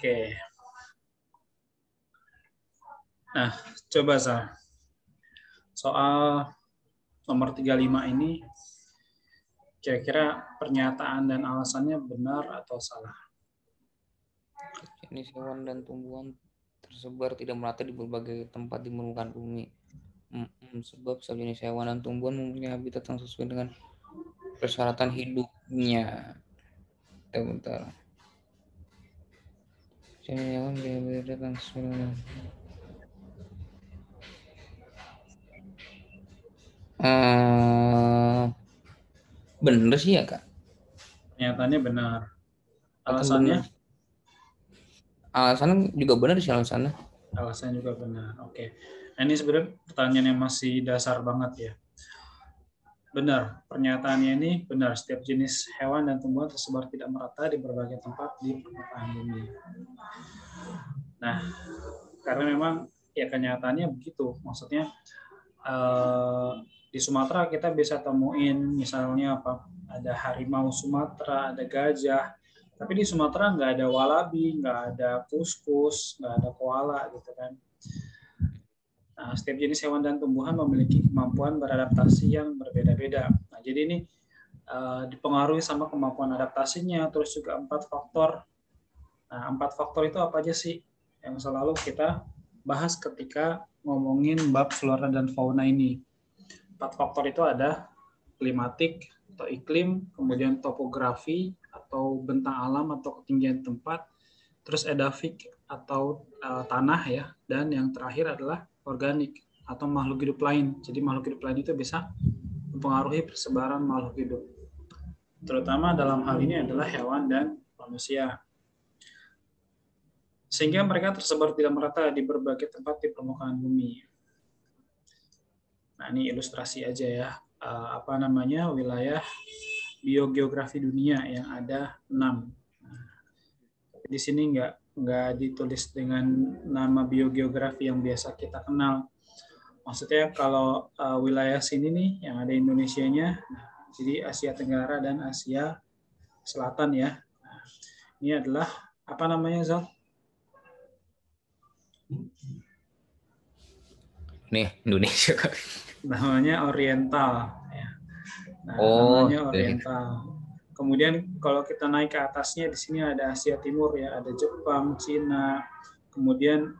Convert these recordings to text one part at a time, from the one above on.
Oke. Nah, coba soal nomor 35 ini kira-kira pernyataan dan alasannya benar atau salah? Jenis hewan dan tumbuhan tersebar tidak merata di berbagai tempat di permukaan bumi. Sebab setiap jenis hewan dan tumbuhan mempunyai habitat yang sesuai dengan persyaratan hidupnya. Bentar. Jenis hewan berbeda yang sesuai dengan bener sih ya Kak? Pernyataannya benar. Atau Alasannya? bener? Alasannya juga benar sih alasannya. Alasannya juga benar. Oke. Nah, ini sebenarnya pertanyaan yang masih dasar banget ya. Benar, pernyataannya ini benar. Setiap jenis hewan dan tumbuhan tersebar tidak merata di berbagai tempat di permukaan bumi. Nah, karena memang ya kenyataannya begitu. Maksudnya di Sumatera kita bisa temuin misalnya apa? Ada harimau Sumatera, ada gajah. Tapi di Sumatera nggak ada walabi, nggak ada kuskus, nggak ada koala gitu kan. Nah, setiap jenis hewan dan tumbuhan memiliki kemampuan beradaptasi yang berbeda-beda. Nah, jadi ini dipengaruhi sama kemampuan adaptasinya, terus juga 4 faktor. Nah, 4 faktor itu apa aja sih yang selalu kita bahas ketika ngomongin bab flora dan fauna ini? 4 faktor itu ada klimatik atau iklim, kemudian topografi atau bentang alam atau ketinggian tempat, terus edafik atau tanah ya, dan yang terakhir adalah organik atau makhluk hidup lain. Jadi makhluk hidup lain itu bisa mempengaruhi persebaran makhluk hidup. Terutama dalam hal ini adalah hewan dan manusia. Sehingga mereka tersebar tidak merata di berbagai tempat di permukaan bumi. Nah, ini ilustrasi aja ya. Apa namanya wilayah biogeografi dunia yang ada 6. Nah, di sini nggak ditulis dengan nama biogeografi yang biasa kita kenal. Maksudnya kalau wilayah sini nih yang ada Indonesianya, jadi Asia Tenggara dan Asia Selatan ya. Nah, ini adalah apa namanya Zal? Nih Indonesia Kak. Namanya Oriental. Ya. Nah, Oh, namanya gitu. Oriental. Kemudian kalau kita naik ke atasnya di sini ada Asia Timur ya, ada Jepang, Cina, kemudian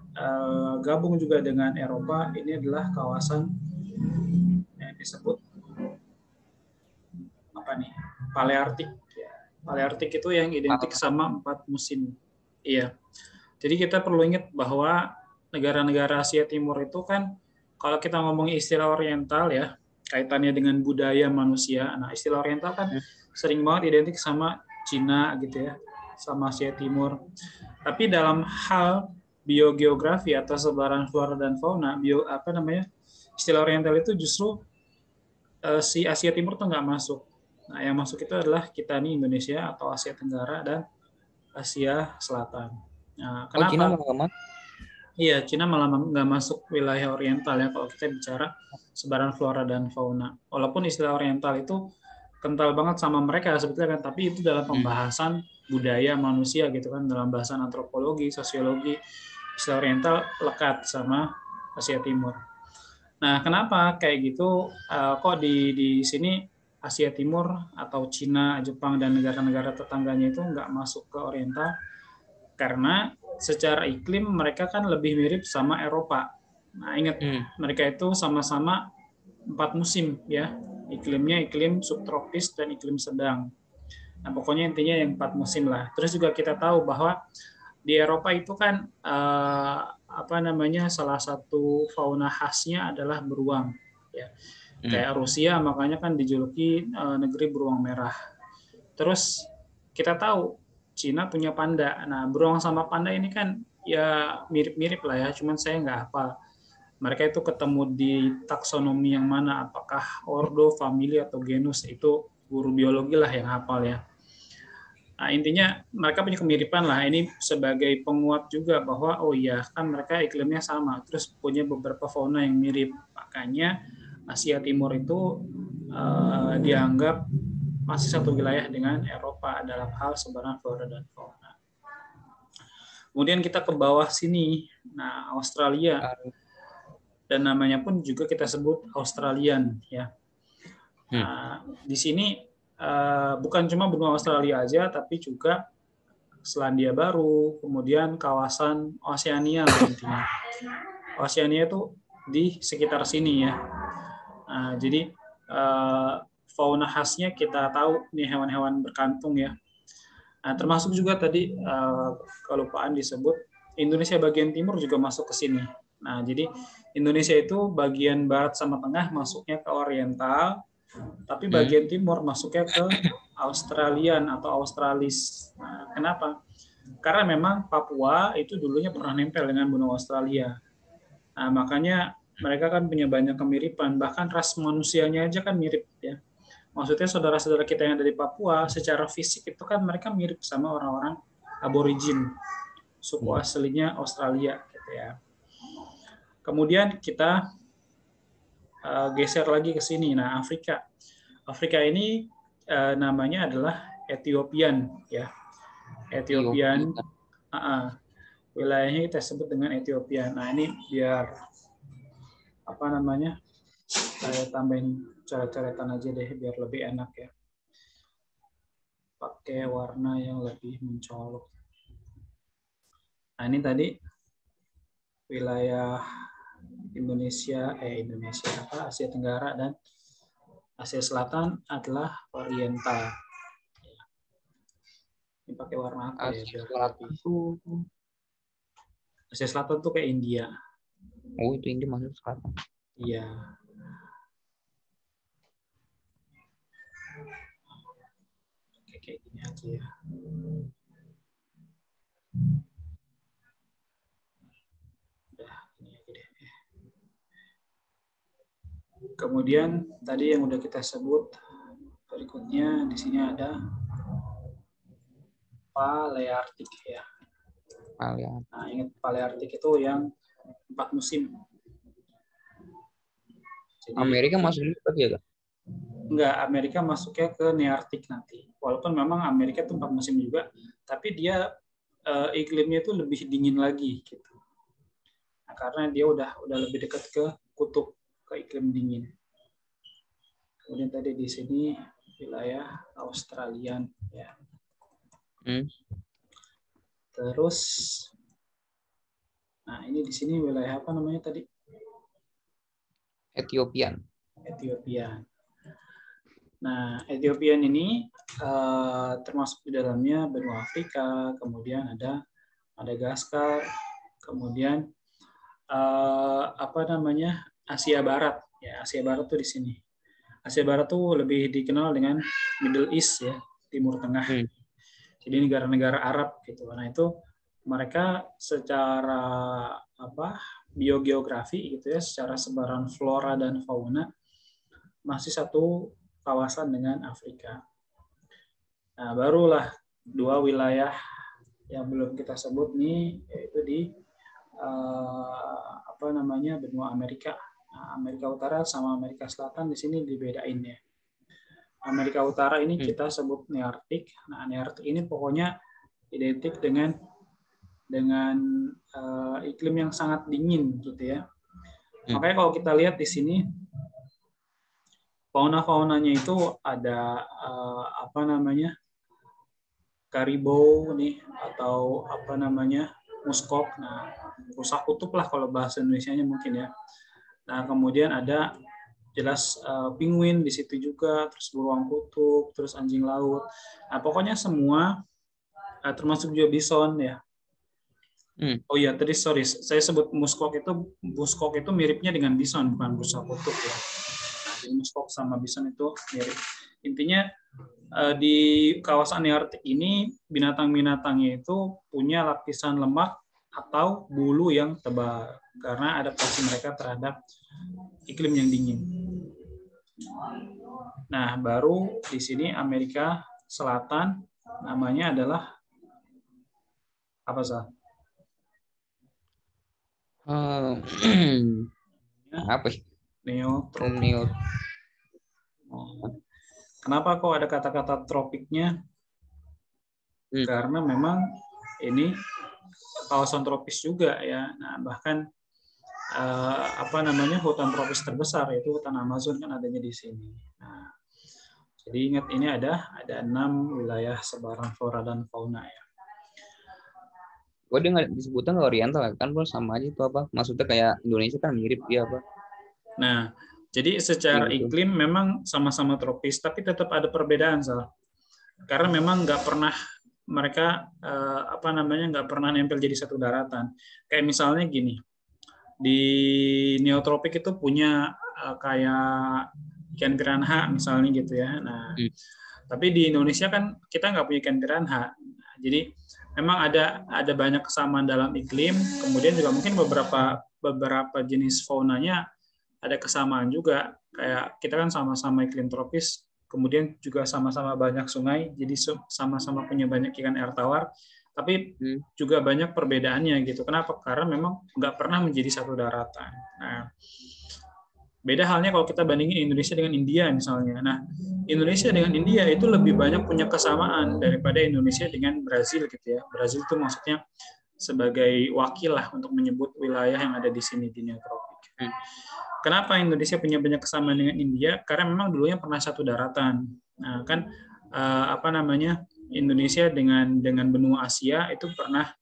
gabung juga dengan Eropa. Ini adalah kawasan yang disebut apa nih? Paleartik. Ya. Paleartik itu yang identik sama 4 musim. Iya. Jadi kita perlu ingat bahwa negara-negara Asia Timur itu kan kalau kita ngomong istilah Oriental ya kaitannya dengan budaya manusia. Nah istilah Oriental kan sering banget identik sama Cina gitu ya, sama Asia Timur. Tapi dalam hal biogeografi atau sebaran flora dan fauna, istilah Oriental itu justru si Asia Timur tuh nggak masuk. Nah yang masuk itu adalah kita nih Indonesia atau Asia Tenggara dan Asia Selatan. Nah, Oh, Cina kenapa? malah aman. Iya, Cina malah nggak masuk wilayah Oriental ya kalau kita bicara sebaran flora dan fauna. Walaupun istilah Oriental itu kental banget sama mereka sebetulnya kan, tapi itu dalam pembahasan budaya manusia gitu kan, dalam bahasan antropologi, sosiologi, istilah Oriental lekat sama Asia Timur. Nah, kenapa kayak gitu? Kok di sini Asia Timur atau Cina, Jepang dan negara-negara tetangganya itu nggak masuk ke Oriental? Karena secara iklim mereka kan lebih mirip sama Eropa. Nah, ingat mereka itu sama-sama 4 musim ya. Iklimnya iklim subtropis dan iklim sedang. Nah, pokoknya intinya yang 4 musim lah. Terus juga kita tahu bahwa di Eropa itu kan salah satu fauna khasnya adalah beruang ya. Kayak Rusia makanya kan dijuluki negeri beruang merah. Terus kita tahu Cina punya panda. Nah, beruang sama panda ini kan ya mirip-mirip lah ya, cuman saya nggak hafal. Mereka itu ketemu di taksonomi yang mana, apakah ordo, famili, atau genus, itu guru biologi lah yang hafal ya. Nah, intinya mereka punya kemiripan lah. Ini sebagai penguat juga bahwa oh iya kan mereka iklimnya sama, terus punya beberapa fauna yang mirip. Makanya Asia Timur itu dianggap masih satu wilayah dengan Eropa dalam hal sebaran flora dan fauna. Kemudian kita ke bawah sini. Nah, Australia. Dan namanya pun juga kita sebut Australian, ya. Nah, di sini bukan cuma benua Australia aja, tapi juga Selandia Baru, kemudian kawasan Oseania lah intinya. Oseania itu di sekitar sini ya. Nah, jadi fauna khasnya kita tahu nih hewan-hewan berkantung ya. Nah, termasuk juga tadi kelupaan disebut Indonesia bagian timur juga masuk ke sini. Nah, jadi Indonesia itu bagian barat sama tengah masuknya ke oriental, tapi bagian timur masuknya ke Australian atau Australis. Nah, kenapa? Karena memang Papua itu dulunya pernah nempel dengan benua Australia. Nah, makanya mereka kan punya banyak kemiripan, bahkan ras manusianya aja kan mirip ya. Maksudnya saudara-saudara kita yang ada di Papua secara fisik itu kan mereka mirip sama orang-orang aborigin, suku aslinya Australia gitu ya. Kemudian kita geser lagi ke sini. Nah, Afrika. Afrika ini namanya adalah Ethiopian ya. Ethiopian. Wilayahnya kita sebut dengan Ethiopia. Nah, ini biar apa namanya? Saya tambahin coret-coretan aja deh biar lebih enak ya. Pakai warna yang lebih mencolok. Nah, ini tadi wilayah Indonesia Asia Tenggara dan Asia Selatan adalah Oriental. Ini pakai warna apa ya biar lebih. Asia Selatan tuh kayak India. Oh, itu India masuk selatan. Iya. Kayak gini aja ya. Udah, ini aja deh. Kemudian tadi yang udah kita sebut, berikutnya di sini ada Palearktik ya. Nah, ingat Palearktik itu yang 4 musim. Jadi, Amerika masuk juga ya, Kak? Enggak, Amerika masuknya ke Nearktik nanti. Walaupun memang Amerika itu 4 musim juga, tapi dia iklimnya itu lebih dingin lagi gitu. Nah, karena dia udah lebih dekat ke kutub, ke iklim dingin. Kemudian tadi di sini wilayah Australian ya. Terus nah ini di sini wilayah apa namanya tadi? Ethiopian. Nah, Ethiopian ini termasuk di dalamnya benua Afrika, kemudian ada Madagaskar, kemudian apa namanya Asia Barat. Ya, Asia Barat tuh di sini. Asia Barat tuh lebih dikenal dengan Middle East ya, Timur Tengah. Jadi negara-negara Arab gitu. Nah, itu mereka secara biogeografi gitu ya, secara sebaran flora dan fauna masih satu kawasan dengan Afrika. Nah, barulah 2 wilayah yang belum kita sebut nih, yaitu di benua Amerika. Nah, Amerika Utara sama Amerika Selatan di sini dibedain ya. Amerika Utara ini kita sebut Nearktik. Nah, Nearktik ini pokoknya identik dengan iklim yang sangat dingin gitu ya. Makanya kalau kita lihat di sini fauna-faunanya itu ada karibau nih atau muskok. Nah, rusa kutub lah kalau bahasa Indonesianya mungkin ya. Nah, kemudian ada jelas penguin di situ juga, terus beruang kutub, terus anjing laut. Nah, pokoknya semua termasuk juga bison ya. Oh iya, tadi sorry, saya sebut muskok itu miripnya dengan bison, bukan rusa kutub ya. Nah, jadi muskok sama bison itu mirip. Intinya di kawasan Nearktik ini binatang-binatangnya itu punya lapisan lemak atau bulu yang tebal karena adaptasi mereka terhadap iklim yang dingin. Nah, baru di sini Amerika Selatan namanya adalah apa sih? Apa sih? Neotropik. Kenapa kok ada kata-kata tropiknya? Karena memang ini kawasan tropis juga ya. Nah, bahkan hutan tropis terbesar yaitu hutan Amazon kan adanya di sini. Nah, jadi ingat ini ada 6 wilayah sebaran flora dan fauna ya. Dia nggak disebutnya nggak oriental kan, bro, sama aja itu apa? Maksudnya kayak Indonesia kan mirip ya apa? Nah, jadi secara Gitu. iklim memang sama-sama tropis, tapi tetap ada perbedaan, Sal. Karena memang nggak pernah mereka nggak pernah nempel jadi satu daratan. Kayak misalnya gini, di neotropik itu punya kayak ikan piranha misalnya gitu ya. Nah, tapi di Indonesia kan kita nggak punya ikan piranha. Jadi memang ada banyak kesamaan dalam iklim, kemudian juga mungkin beberapa jenis faunanya ada kesamaan juga. Kayak kita kan sama-sama iklim tropis, kemudian juga sama-sama banyak sungai, jadi sama-sama punya banyak ikan air tawar, tapi juga banyak perbedaannya gitu. Kenapa? Karena memang nggak pernah menjadi satu daratan. Nah, beda halnya kalau kita bandingin Indonesia dengan India misalnya. Nah, Indonesia dengan India itu lebih banyak punya kesamaan daripada Indonesia dengan Brazil gitu ya. Brazil itu maksudnya sebagai wakil lah untuk menyebut wilayah yang ada di sini di neotropik. Kenapa Indonesia punya banyak kesamaan dengan India? Karena memang dulunya pernah satu daratan. Nah, kan Indonesia dengan benua Asia itu pernah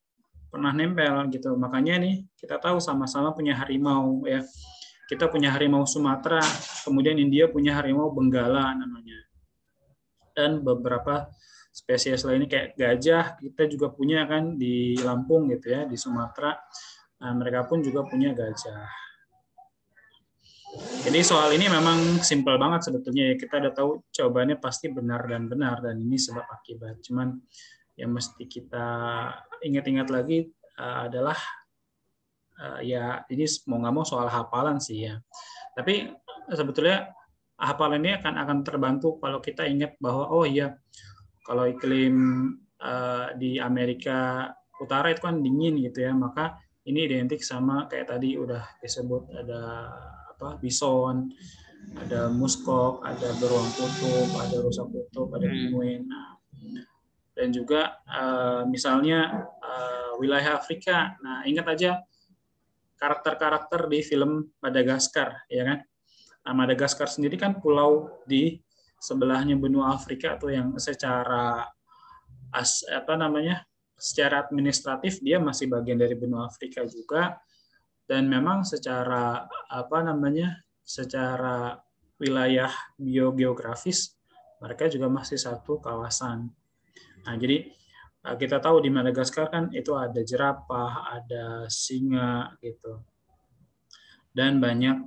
nempel gitu. Makanya nih kita tahu sama-sama punya harimau ya. Kita punya harimau Sumatera, kemudian India punya harimau Benggala namanya. Dan beberapa spesies lainnya kayak gajah kita juga punya kan di Lampung gitu ya, di Sumatera. Nah, mereka pun juga punya gajah. Jadi soal ini memang simpel banget sebetulnya ya. Kita udah tahu jawabannya pasti benar dan ini sebab akibat. Cuman yang mesti kita ingat-ingat lagi adalah ya ini mau nggak mau soal hafalan sih ya. Tapi sebetulnya hafalan ini akan terbantu kalau kita ingat bahwa oh iya kalau iklim di Amerika Utara itu kan dingin gitu ya, maka ini identik sama kayak tadi udah disebut ada bison, ada muskok, ada beruang kutub, ada rusa kutub, ada penguin. Dan juga misalnya wilayah Afrika. Nah, ingat aja karakter-karakter di film Madagaskar, ya kan? Nah, Madagaskar sendiri kan pulau di sebelahnya benua Afrika atau yang secara secara administratif dia masih bagian dari benua Afrika juga, dan memang secara secara wilayah biogeografis mereka juga masih satu kawasan. Nah, jadi kita tahu di Madagaskar kan itu ada jerapah, ada singa gitu, dan banyak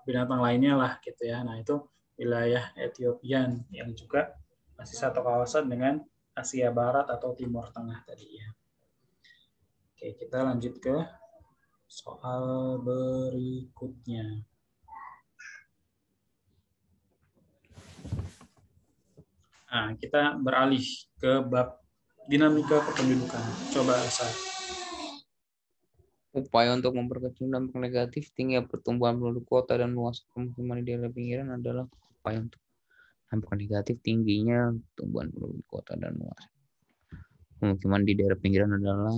binatang lainnya lah gitu ya. Nah, itu wilayah Etiopian yang juga masih satu kawasan dengan Asia Barat atau Timur Tengah tadi ya. Oke, kita lanjut ke soal berikutnya. Nah, kita beralih ke bab dinamika kependudukan. Coba Asa. Upaya untuk memperkecil dampak negatif tinggi pertumbuhan penduduk kota dan luas pemukiman di daerah pinggiran adalah upaya untuk dampak negatif tingginya pertumbuhan penduduk kota dan luas pemukiman di daerah pinggiran adalah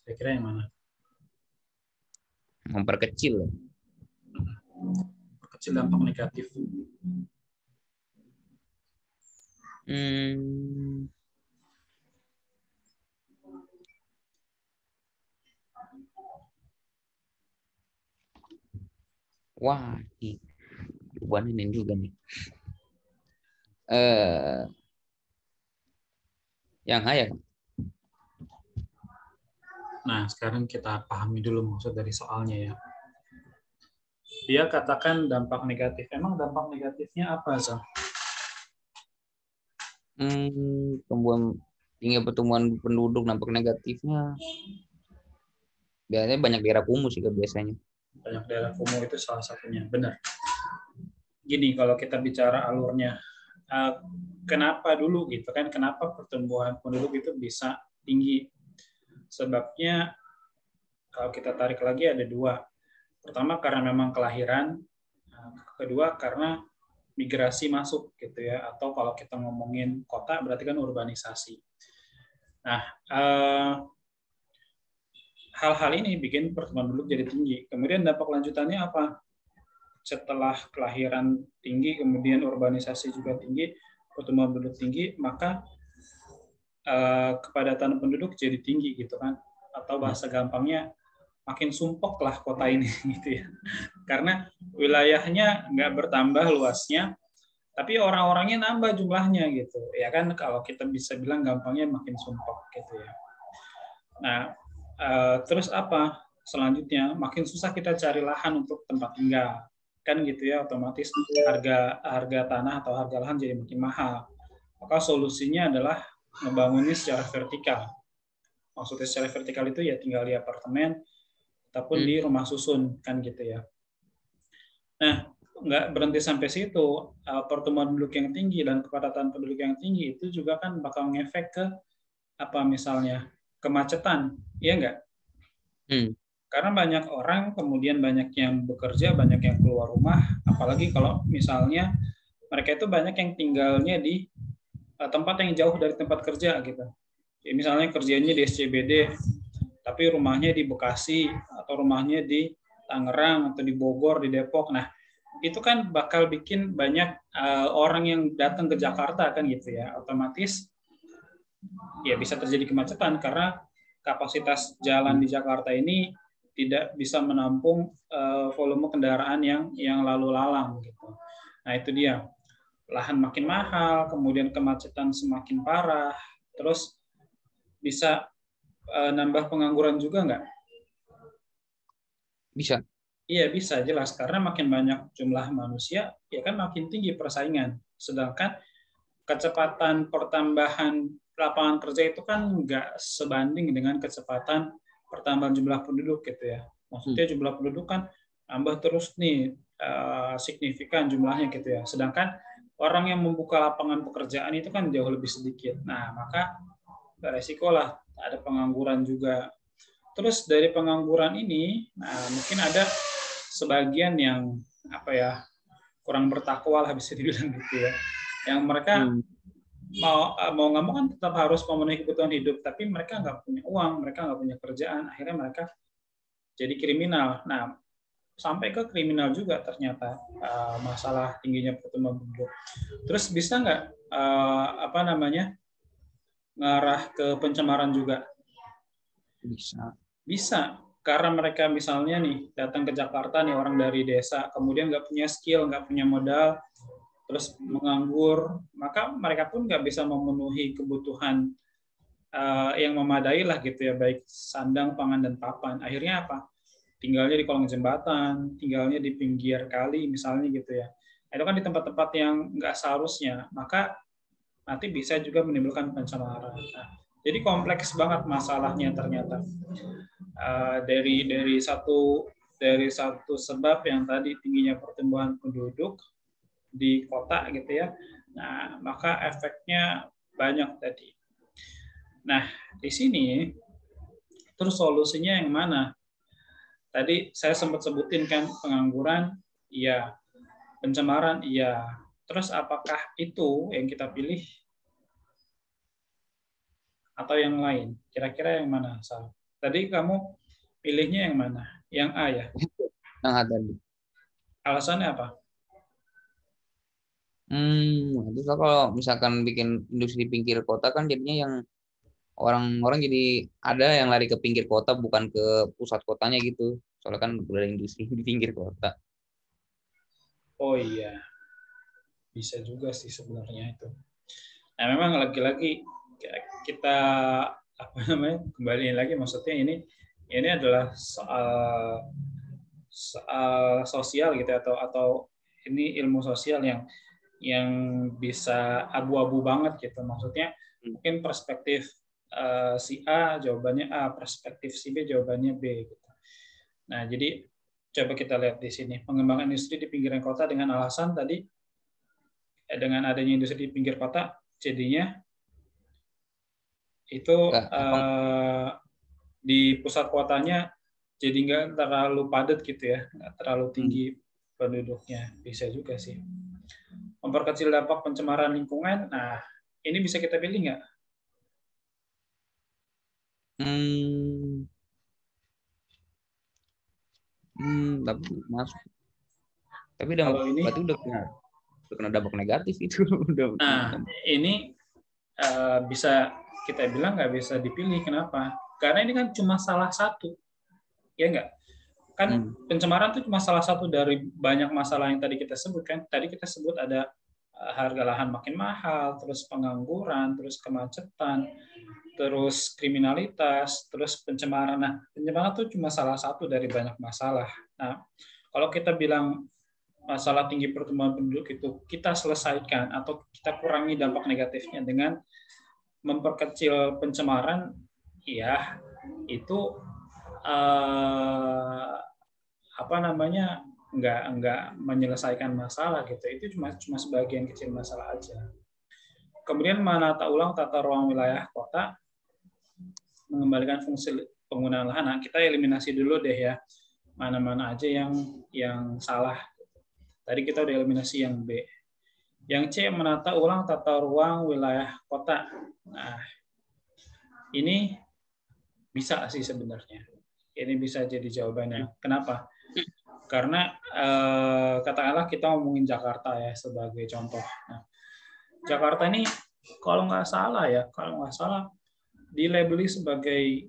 Kira-kira yang mana? Memperkecil dampak negatif. Wah, perubahan ini juga nih. Yang A ya. Nah, sekarang kita pahami dulu maksud dari soalnya ya. Dia katakan dampak negatif. Emang dampak negatifnya apa, Zal? Tinggi pertumbuhan penduduk, dampak negatifnya biasanya banyak daerah kumuh sih biasanya. Banyak daerah kumuh itu salah satunya, benar. Gini, kalau kita bicara alurnya, kenapa dulu gitu kan? Kenapa pertumbuhan penduduk itu bisa tinggi? Sebabnya kalau kita tarik lagi ada dua. Pertama karena memang kelahiran, Kedua karena migrasi masuk gitu ya, atau kalau kita ngomongin kota berarti kan urbanisasi. Nah, hal-hal ini bikin pertumbuhan penduduk jadi tinggi. Kemudian dampak lanjutannya apa? Setelah kelahiran tinggi, kemudian urbanisasi juga tinggi, pertumbuhan penduduk tinggi, maka kepadatan penduduk jadi tinggi gitu kan. Atau bahasa gampangnya makin sumpek lah kota ini gitu ya. Karena wilayahnya nggak bertambah luasnya, tapi orang-orangnya nambah jumlahnya gitu. Ya kan kalau kita bisa bilang gampangnya makin sumpek gitu ya. Nah, terus apa? Selanjutnya makin susah kita cari lahan untuk tempat tinggal. Kan gitu ya, otomatis harga tanah atau harga lahan jadi makin mahal. Maka solusinya adalah membangunnya secara vertikal. Maksudnya secara vertikal itu ya tinggal di apartemen ataupun di rumah susun kan gitu ya. Nah, nggak berhenti sampai situ. Pertumbuhan penduduk yang tinggi dan kepadatan penduduk yang tinggi itu juga kan bakal ngefek ke apa misalnya kemacetan, iya nggak? Karena banyak orang, kemudian banyak yang bekerja, banyak yang keluar rumah, apalagi kalau misalnya mereka itu banyak yang tinggalnya di tempat yang jauh dari tempat kerja gitu. Ya, misalnya kerjanya di SCBD, tapi rumahnya di Bekasi atau rumahnya di Tangerang atau di Bogor, di Depok. Nah, itu kan bakal bikin banyak orang yang datang ke Jakarta kan gitu ya. Otomatis ya bisa terjadi kemacetan karena kapasitas jalan di Jakarta ini tidak bisa menampung volume kendaraan yang lalu lalang gitu. Nah, itu dia. Lahan makin mahal, kemudian kemacetan semakin parah, terus bisa nambah pengangguran juga nggak? Bisa. Iya bisa, jelas. Karena makin banyak jumlah manusia, ya kan makin tinggi persaingan. Sedangkan kecepatan pertambahan lapangan kerja itu kan nggak sebanding dengan kecepatan pertambahan jumlah penduduk gitu ya. Maksudnya jumlah penduduk kan tambah terus nih, signifikan jumlahnya gitu ya. Sedangkan orang yang membuka lapangan pekerjaan itu kan jauh lebih sedikit. Nah, maka beresiko lah ada pengangguran juga. Terus dari pengangguran ini, nah mungkin ada sebagian yang apa ya kurang bertakwa lah bisa dibilang gitu ya, yang mereka mau nggak mau kan tetap harus memenuhi kebutuhan hidup, tapi mereka nggak punya uang, mereka nggak punya kerjaan, akhirnya mereka jadi kriminal. Nah, sampai ke kriminal juga ternyata masalah tingginya pertumbuhan penduduk. Terus bisa nggak apa namanya ngarah ke pencemaran juga? Bisa, karena mereka misalnya nih datang ke Jakarta nih orang dari desa, kemudian nggak punya skill, nggak punya modal, terus menganggur, maka mereka pun nggak bisa memenuhi kebutuhan yang memadai lah gitu ya, baik sandang, pangan, dan papan. Akhirnya apa? Tinggalnya di kolong jembatan, tinggalnya di pinggir kali misalnya gitu ya. Itu kan di tempat-tempat yang nggak seharusnya, maka nanti bisa juga menimbulkan pencemaran. Nah, jadi kompleks banget masalahnya ternyata. Dari satu sebab yang tadi tingginya pertumbuhan penduduk di kota gitu ya. Nah, maka efeknya banyak tadi. Nah, di sini terus solusinya yang mana? Tadi saya sempat sebutin kan pengangguran, iya, pencemaran, iya. Terus apakah itu yang kita pilih atau yang lain? Kira-kira yang mana, Sal? Tadi kamu pilihnya yang mana? Yang A ya? Yang ada tadi. Alasannya apa? Itu kalau misalkan bikin industri di pinggir kota kan jadinya yang orang-orang jadi ada yang lari ke pinggir kota bukan ke pusat kotanya gitu. Soalnya kan udah ada industri di pinggir kota. Oh iya, bisa juga sih sebenarnya itu. Nah, memang lagi-lagi kita apa namanya kembali lagi, maksudnya ini adalah soal sosial gitu atau ini ilmu sosial yang bisa abu-abu banget gitu. Maksudnya mungkin perspektif si A jawabannya A, perspektif si B jawabannya B gitu. Nah, jadi coba kita lihat di sini pengembangan industri di pinggiran kota dengan alasan tadi dengan adanya industri di pinggir kota jadinya itu di pusat kotanya jadi nggak terlalu padat gitu ya, nggak terlalu tinggi penduduknya. Bisa juga sih. Memperkecil dampak pencemaran lingkungan. Nah, ini bisa kita pilih nggak? Tapi masuk. Tapi Kalau ini, berarti udah kena dampak negatif itu. nah ini bisa kita bilang nggak bisa dipilih. Kenapa? Karena ini kan cuma salah satu, ya nggak? Kan pencemaran itu cuma salah satu dari banyak masalah yang tadi kita sebut kan. Tadi kita sebut ada harga lahan makin mahal, terus pengangguran, terus kemacetan, terus kriminalitas, terus pencemaran. Nah, pencemaran itu cuma salah satu dari banyak masalah. Nah, kalau kita bilang masalah tinggi pertumbuhan penduduk itu kita selesaikan atau kita kurangi dampak negatifnya dengan memperkecil pencemaran, ya itu nggak menyelesaikan masalah gitu. Itu cuma sebagian kecil masalah aja. Kemudian menata ulang tata ruang wilayah kota, mengembalikan fungsi penggunaan lahan. Nah, kita eliminasi dulu deh ya, mana-mana aja yang salah. Tadi kita udah eliminasi yang B. Yang C, menata ulang tata ruang wilayah kota. Nah, ini bisa sih sebenarnya. Ini bisa jadi jawabannya. Kenapa? Karena katakanlah kita ngomongin Jakarta ya sebagai contoh. Nah, Jakarta ini kalau nggak salah dilabeli sebagai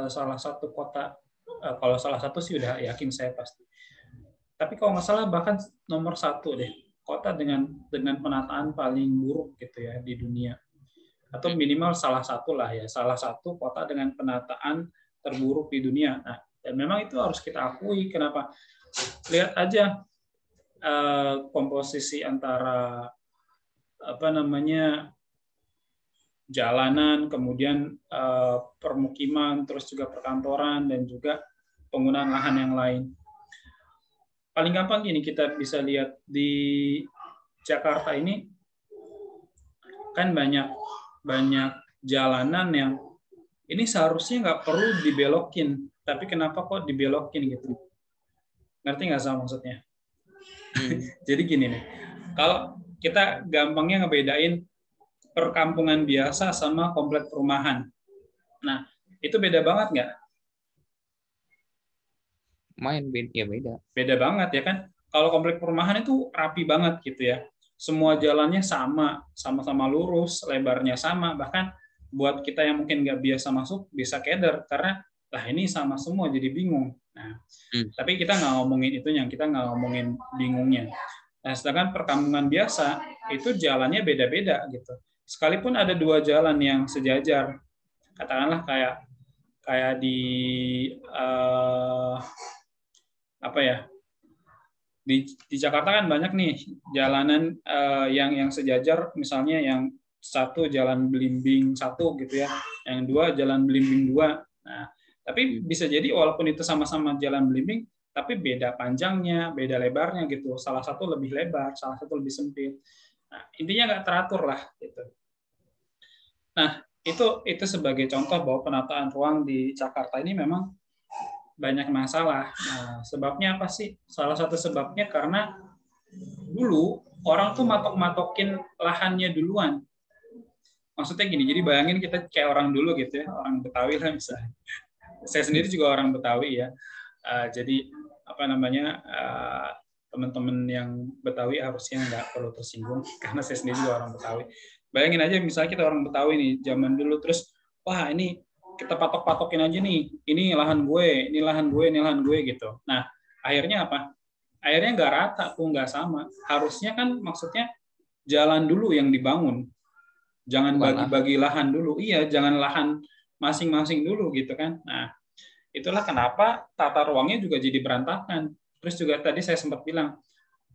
salah satu kota. Kalau salah satu sih udah yakin saya pasti. Tapi kalau nggak salah bahkan nomor 1 deh, kota dengan penataan paling buruk gitu ya di dunia. Atau minimal salah satu kota dengan penataan terburuk di dunia. Nah, dan memang itu harus kita akui. Kenapa? Lihat aja komposisi antara jalanan, kemudian permukiman, terus juga perkantoran dan juga penggunaan lahan yang lain. Paling gampang gini, kita bisa lihat di Jakarta ini kan banyak jalanan yang ini seharusnya nggak perlu dibelokin, tapi kenapa kok dibelokin gitu? Ngerti nggak sama maksudnya? Jadi gini nih, kalau kita gampangnya ngebedain perkampungan biasa sama komplek perumahan. Nah, itu beda banget nggak? Beda. Beda banget ya kan? Kalau komplek perumahan itu rapi banget gitu ya. Semua jalannya sama-sama lurus, lebarnya sama, bahkan buat kita yang mungkin nggak biasa masuk bisa keder karena lah ini sama semua jadi bingung. Nah, tapi kita nggak ngomongin itunya, kita nggak ngomongin bingungnya. Nah, sedangkan perkampungan biasa itu jalannya beda-beda gitu. Sekalipun ada 2 jalan yang sejajar, katakanlah kayak di di Jakarta kan banyak nih jalanan yang sejajar, misalnya yang satu jalan belimbing 1 gitu ya, yang 2 jalan belimbing 2. Nah, tapi bisa jadi walaupun itu sama-sama jalan belimbing, tapi beda panjangnya, beda lebarnya gitu. Salah satu lebih lebar, salah satu lebih sempit. Nah, intinya nggak teratur lah gitu. Nah, itu sebagai contoh bahwa penataan ruang di Jakarta ini memang banyak masalah. Nah, sebabnya apa sih? Salah satu sebabnya karena dulu orang tuh matok-matokin lahannya duluan. Maksudnya gini, jadi bayangin kita kayak orang dulu gitu ya, orang Betawi lah misalnya. Saya sendiri juga orang Betawi ya. Jadi teman-teman yang Betawi harusnya nggak perlu tersinggung karena saya sendiri juga orang Betawi. Bayangin aja misalnya kita orang Betawi nih zaman dulu, terus wah ini kita patok-patokin aja nih, ini lahan gue, ini lahan gue, ini lahan gue gitu. Nah, akhirnya apa? Akhirnya nggak rata tuh, nggak sama. Harusnya kan maksudnya jalan dulu yang dibangun. Jangan bagi-bagi lahan dulu. Iya, jangan lahan masing-masing dulu gitu kan. Nah, itulah kenapa tata ruangnya juga jadi berantakan. Terus juga tadi saya sempat bilang,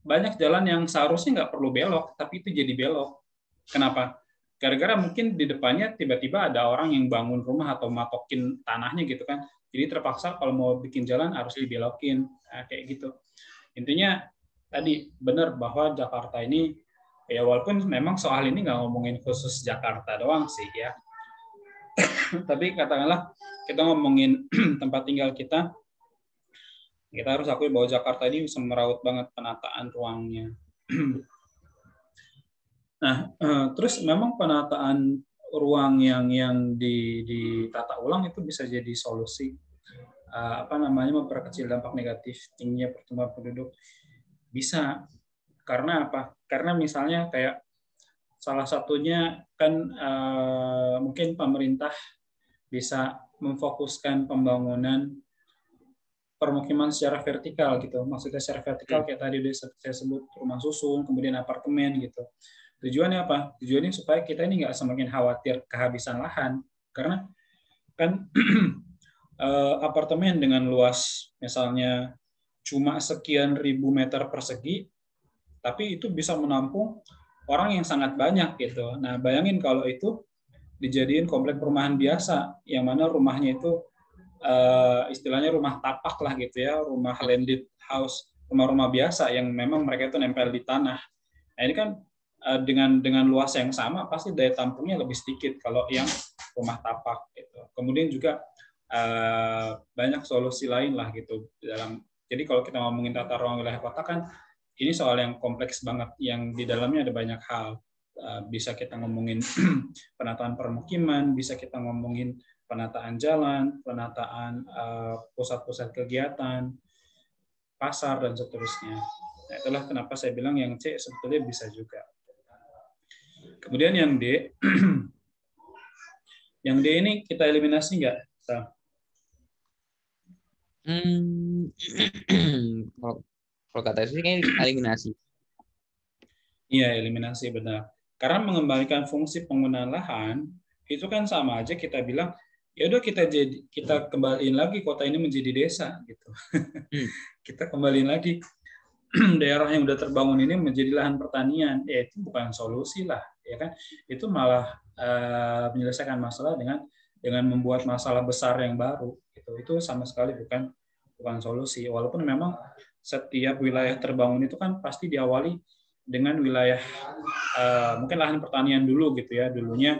banyak jalan yang seharusnya nggak perlu belok, tapi itu jadi belok. Kenapa? Gara-gara mungkin di depannya tiba-tiba ada orang yang bangun rumah atau matokin tanahnya gitu kan. Jadi terpaksa kalau mau bikin jalan harus dibelokin. Nah, kayak gitu. Intinya tadi benar bahwa Jakarta ini, ya walaupun memang soal ini nggak ngomongin khusus Jakarta doang sih ya. Tapi katakanlah kita ngomongin tempat tinggal kita, Kita harus akui bahwa Jakarta ini semeraut banget penataan ruangnya. Nah, terus memang penataan ruang yang ditata ulang itu bisa jadi solusi memperkecil dampak negatif tingginya pertumbuhan penduduk. Bisa. Karena apa? Karena misalnya kayak salah satunya kan mungkin pemerintah bisa memfokuskan pembangunan permukiman secara vertikal gitu. Maksudnya secara vertikal kayak tadi udah saya sebut rumah susun, kemudian apartemen gitu. Tujuannya apa? Tujuannya supaya kita ini nggak semakin khawatir kehabisan lahan. Karena kan apartemen dengan luas misalnya cuma sekian ribu meter persegi, tapi itu bisa menampung orang yang sangat banyak gitu. Nah, bayangin kalau itu dijadiin komplek perumahan biasa, yang mana rumahnya itu istilahnya rumah tapak lah gitu ya, rumah landed house, rumah-rumah biasa yang memang mereka itu nempel di tanah. Nah, ini kan dengan luas yang sama pasti daya tampungnya lebih sedikit kalau yang rumah tapak gitu. Kemudian juga banyak solusi lain lah gitu dalam. Jadi kalau kita ngomongin tata ruang wilayah kota kan ini soal yang kompleks banget, yang di dalamnya ada banyak hal. Bisa kita ngomongin penataan permukiman, bisa kita ngomongin penataan jalan, penataan pusat-pusat kegiatan, pasar, dan seterusnya. Nah, itulah kenapa saya bilang yang C sebetulnya bisa juga. Kemudian yang D, yang D ini kita eliminasi nggak? Kalau kata saya kayaknya eliminasi. Iya, eliminasi benar. Karena mengembalikan fungsi penggunaan lahan itu kan sama aja kita bilang ya udah kita kembaliin lagi kota ini menjadi desa gitu. Kita kembaliin lagi daerah yang udah terbangun ini menjadi lahan pertanian. Ya itu bukan solusi lah, ya kan? Itu malah menyelesaikan masalah dengan membuat masalah besar yang baru gitu. Itu sama sekali bukan solusi. Walaupun memang setiap wilayah terbangun itu kan pasti diawali dengan wilayah mungkin lahan pertanian dulu gitu ya. Dulunya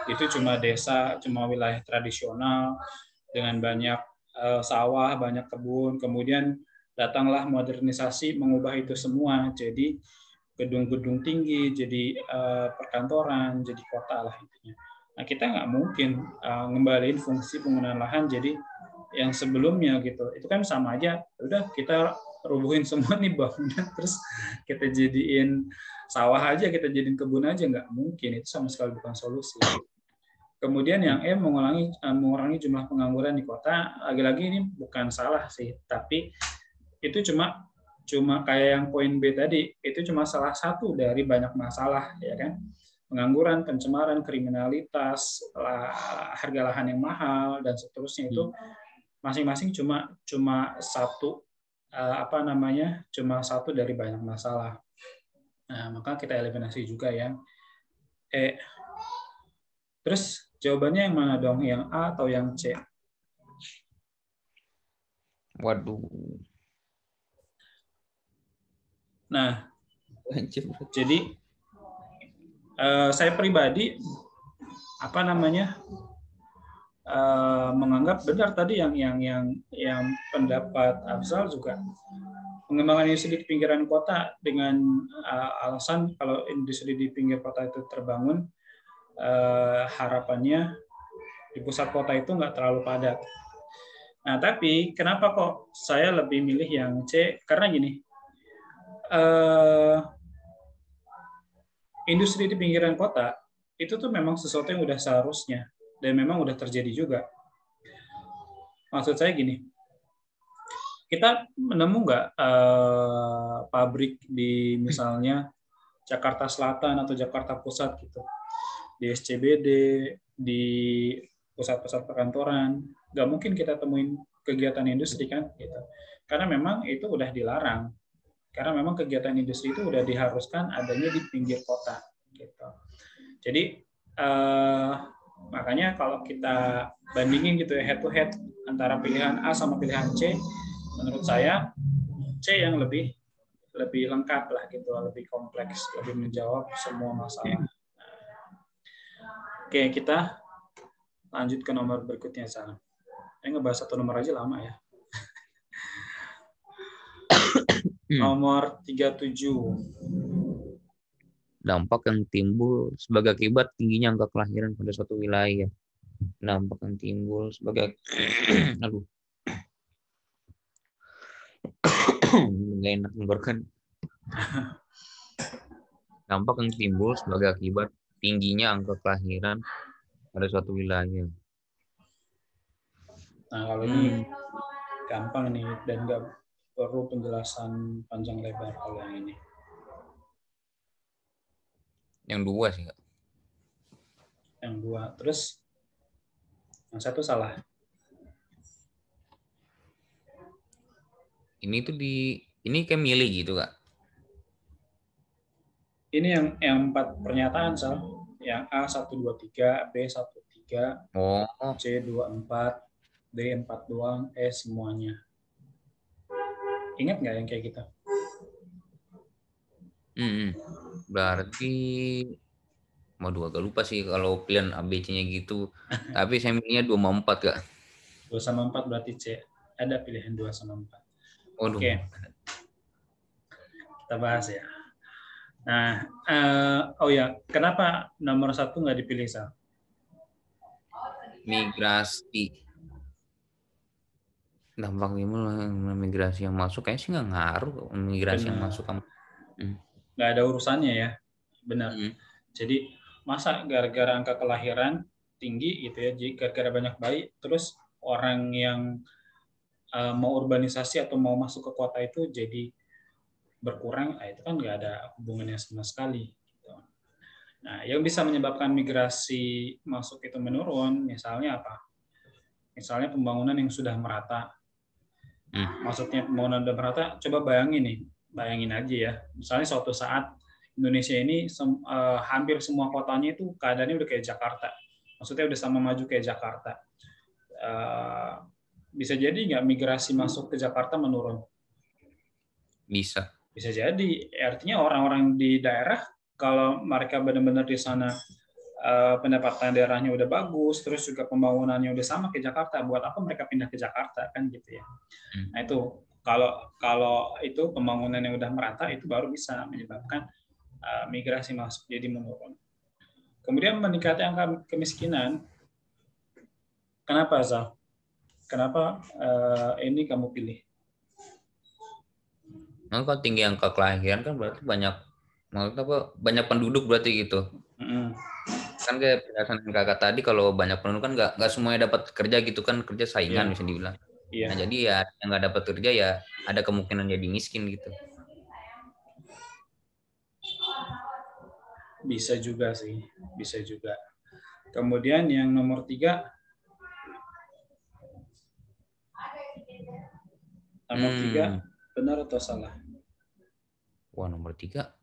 itu cuma desa, cuma wilayah tradisional dengan banyak sawah, banyak kebun. Kemudian datanglah modernisasi mengubah itu semua jadi gedung-gedung tinggi, jadi perkantoran, jadi kota lah intinya. Nah, kita nggak mungkin ngembaliin fungsi penggunaan lahan jadi yang sebelumnya gitu. Itu kan sama aja, udah kita rubuhin semua nih bangunan terus kita jadiin sawah aja, kita jadiin kebun aja, nggak mungkin. Itu sama sekali bukan solusi. Kemudian yang E, mengurangi jumlah pengangguran di kota. Lagi-lagi ini bukan salah sih, tapi itu cuma kayak yang poin B tadi, itu cuma salah satu dari banyak masalah, ya kan? Pengangguran, pencemaran, kriminalitas, harga lahan yang mahal dan seterusnya itu masing-masing cuma satu cuma satu dari banyak masalah. Nah, maka kita eliminasi juga yang E. Terus jawabannya yang mana dong? Yang A atau yang C? Waduh. Nah, jadi saya pribadi menganggap benar tadi yang pendapat Afzal juga, pengembangan industri di pinggiran kota dengan alasan kalau industri di pinggir kota itu terbangun, harapannya di pusat kota itu nggak terlalu padat. Nah, tapi kenapa kok saya lebih milih yang C? Karena gini, industri di pinggiran kota itu tuh memang sesuatu yang udah seharusnya dan memang udah terjadi juga. Maksud saya gini, kita menemu nggak pabrik di misalnya Jakarta Selatan atau Jakarta Pusat gitu, di SCBD, di pusat-pusat perkantoran, nggak mungkin kita temuin kegiatan industri kan, gitu. Karena memang itu udah dilarang. Karena memang kegiatan industri itu udah diharuskan adanya di pinggir kota, gitu. Jadi makanya kalau kita bandingin gitu ya head to head antara pilihan A sama pilihan C, menurut saya C yang lebih lengkap lah gitu, lebih kompleks, lebih menjawab semua masalah. Oke, kita lanjut ke nomor berikutnya sana. Saya ngebahas satu nomor aja lama ya. Nomor 37. Dampak yang timbul sebagai akibat tingginya angka kelahiran pada suatu wilayah. Dampak yang timbul sebagai aduh. Nggak enak mengeluarkan. Dampak yang timbul sebagai akibat tingginya angka kelahiran pada suatu wilayah. Nah, kalau ini gampang nih dan nggak perlu penjelasan panjang lebar kalau yang ini. Yang dua sih, Kak. Yang dua. Terus yang satu salah. Ini kayak milih gitu, Kak. Ini yang 4 pernyataan, Sal. Yang A 123, B 13, Oh, C 24, D 4 doang, E semuanya. Ingat nggak yang kayak gitu? berarti mau dua, agak lupa sih kalau pilihan ABC-nya gitu. Tapi saya milihnya 2 sama 4, Kak. 2 sama 4 berarti C. Ada pilihan 2 sama 4. Oh, Oke. Kita bahas ya. Nah, oh ya, kenapa nomor 1 nggak dipilih, Sal? Migrasi. Dampak timbul migrasi yang masuk kayaknya sih nggak ngaruh migrasi yang masuk. Nggak ada urusannya ya, benar. Jadi masa gara-gara angka kelahiran tinggi gitu ya, gara-gara banyak bayi, terus orang yang mau urbanisasi atau mau masuk ke kota itu jadi berkurang, itu kan nggak ada hubungannya sama sekali. Gitu. Nah, yang bisa menyebabkan migrasi masuk itu menurun, misalnya apa? Misalnya pembangunan yang sudah merata. Maksudnya pembangunan sudah merata, coba bayangin aja ya. Misalnya suatu saat Indonesia ini hampir semua kotanya itu keadaannya udah kayak Jakarta. Maksudnya udah sama maju kayak Jakarta. Bisa jadi nggak migrasi masuk ke Jakarta menurun? Bisa jadi. Artinya orang-orang di daerah, kalau mereka benar-benar di sana pendapatan daerahnya udah bagus, terus juga pembangunannya udah sama ke Jakarta, buat apa mereka pindah ke Jakarta kan gitu ya. Nah itu kalau itu pembangunan yang udah merata, itu baru bisa menyebabkan migrasi masuk jadi menurun. Kemudian meningkatnya angka kemiskinan. Kenapa, Zal? Kenapa ini kamu pilih? Nah, kalau tinggi angka kelahiran kan berarti banyak penduduk berarti gitu. Kan kayak penjelasan kakak tadi, kalau banyak penduduk kan nggak semuanya dapat kerja gitu kan, kerja saingan bisa dibilang. Nah jadi ya yang nggak dapat kerja ya ada kemungkinan jadi miskin gitu. Bisa juga sih, bisa juga. Kemudian yang nomor 3, benar atau salah? Wah, nomor 3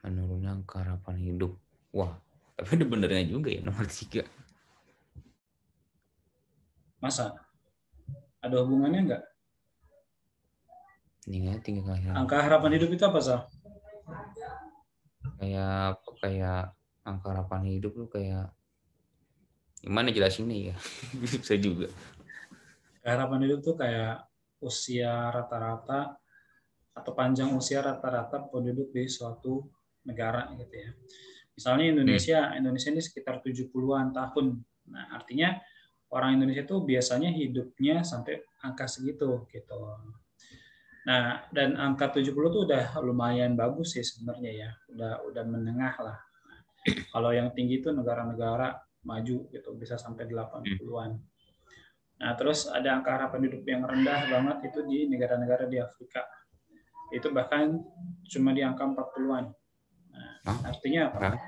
menurunnya angka harapan hidup. Wah, tapi ada benernya juga ya nomor 3. Masa? Ada hubungannya nggak? Tinggi kelahiran. Angka harapan hidup itu apa, Sal? Kayak angka harapan hidup tuh kayak gimana jelasinnya ya? Bisa juga. Harapan hidup tuh kayak usia rata-rata atau panjang usia rata-rata penduduk di suatu negara gitu ya. Misalnya Indonesia ini sekitar 70-an tahun. Nah, artinya orang Indonesia tuh biasanya hidupnya sampai angka segitu gitu. Nah, dan angka 70 tuh udah lumayan bagus sih sebenarnya ya. Udah menengah lah. Kalau yang tinggi itu negara-negara maju gitu, bisa sampai 80-an. Nah, terus ada angka harapan hidup yang rendah banget itu di negara-negara di Afrika. Itu bahkan cuma di angka 40-an. Nah, artinya apa?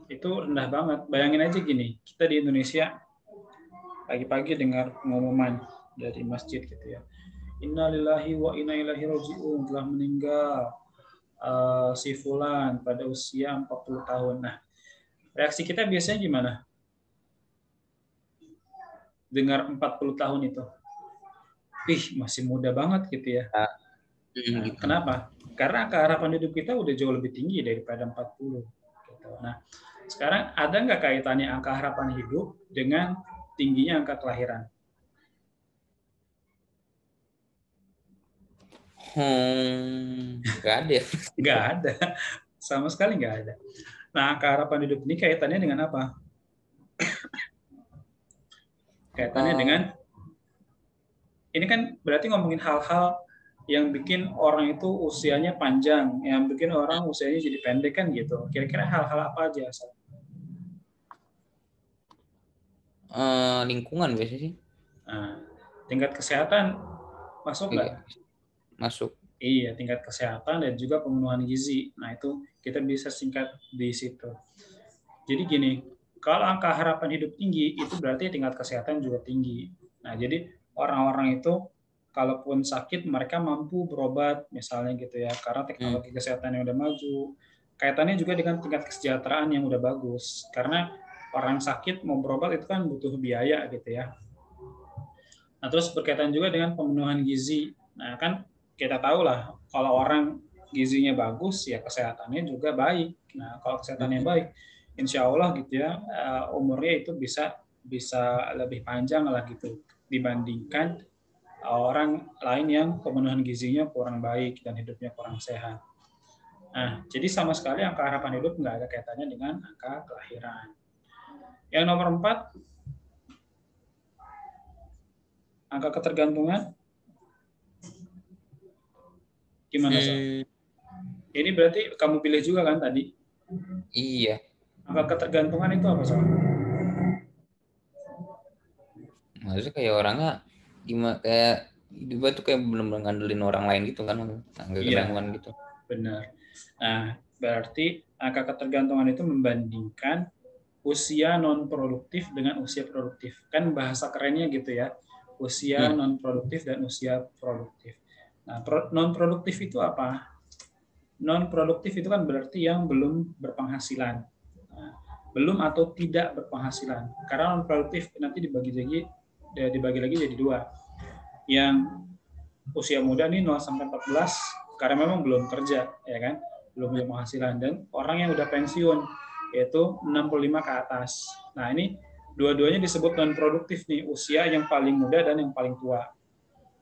Itu rendah banget. Bayangin aja gini, kita di Indonesia pagi-pagi dengar pengumuman dari masjid gitu ya. Innalillahi wa inna ilaihi raji'un, telah meninggal si fulan pada usia 40 tahun. Nah, reaksi kita biasanya gimana? Dengar 40 tahun itu. Masih muda banget gitu ya. Nah, kenapa? Karena angka harapan hidup kita udah jauh lebih tinggi daripada 40. Gitu. Nah, sekarang ada nggak kaitannya angka harapan hidup dengan tingginya angka kelahiran? Nggak ada ya. Nggak ada. Sama sekali nggak ada. Nah, angka harapan hidup ini kaitannya dengan apa? Kaitannya dengan, ini kan berarti ngomongin hal-hal yang bikin orang itu usianya panjang, yang bikin orang usianya jadi pendek kan gitu. Kira-kira hal-hal apa aja? Lingkungan biasanya sih. Nah, tingkat kesehatan masuk nggak? Iya, masuk. Iya, tingkat kesehatan dan juga pemenuhan gizi. Nah, itu kita bisa singkat di situ. Jadi gini, kalau angka harapan hidup tinggi, itu berarti tingkat kesehatan juga tinggi. Nah, jadi orang-orang itu kalaupun sakit, mereka mampu berobat, misalnya gitu ya, karena teknologi kesehatan yang udah maju. Kaitannya juga dengan tingkat kesejahteraan yang udah bagus. Karena orang sakit mau berobat itu kan butuh biaya gitu ya. Nah, terus berkaitan juga dengan pemenuhan gizi. Nah, kan kita tahu lah, kalau orang gizinya bagus, ya kesehatannya juga baik. Nah, kalau kesehatannya baik, insya Allah gitu ya, umurnya itu bisa lebih panjang lah gitu dibandingkan orang lain yang pemenuhan gizinya kurang baik dan hidupnya kurang sehat. Nah, jadi sama sekali angka harapan hidup nggak ada kaitannya dengan angka kelahiran. Yang nomor 4, angka ketergantungan. Gimana, Sal? Ini berarti kamu pilih juga kan tadi? Iya. Angka ketergantungan itu apa, Sal? Maksudnya kayak orangnya gimana, kayak hidupnya tuh kayak benar-benar ngandelin orang lain gitu kan, nggak ketergantungan Iya, gitu. benar. Nah, berarti angka ketergantungan itu membandingkan usia non produktif dengan usia produktif. Kan bahasa kerennya gitu ya. Usia non produktif dan usia produktif. Nah, non produktif itu apa? Non produktif itu kan berarti yang belum berpenghasilan. Nah, belum atau tidak berpenghasilan. Karena non produktif nanti dibagi lagi jadi dua. Yang usia muda nih 0 sampai 14 karena memang belum kerja, ya kan? Belum punya penghasilan, dan orang yang udah pensiun yaitu 65 ke atas. Nah, ini dua-duanya disebut non produktif nih, usia yang paling muda dan yang paling tua.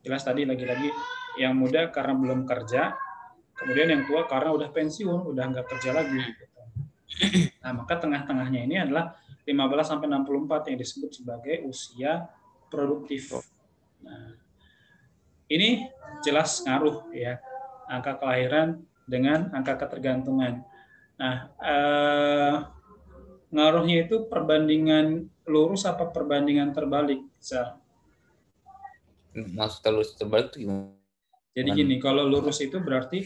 Jelas tadi lagi-lagi yang muda karena belum kerja, kemudian yang tua karena udah pensiun, udah nggak kerja lagi. Nah, maka tengah-tengahnya ini adalah 15 sampai 64 yang disebut sebagai usia produktif. Nah, ini jelas ngaruh ya, angka kelahiran dengan angka ketergantungan. Nah, ngaruhnya itu perbandingan lurus apa perbandingan terbalik? Maksud terus terbalik tuh gimana? Jadi gini, kalau lurus itu berarti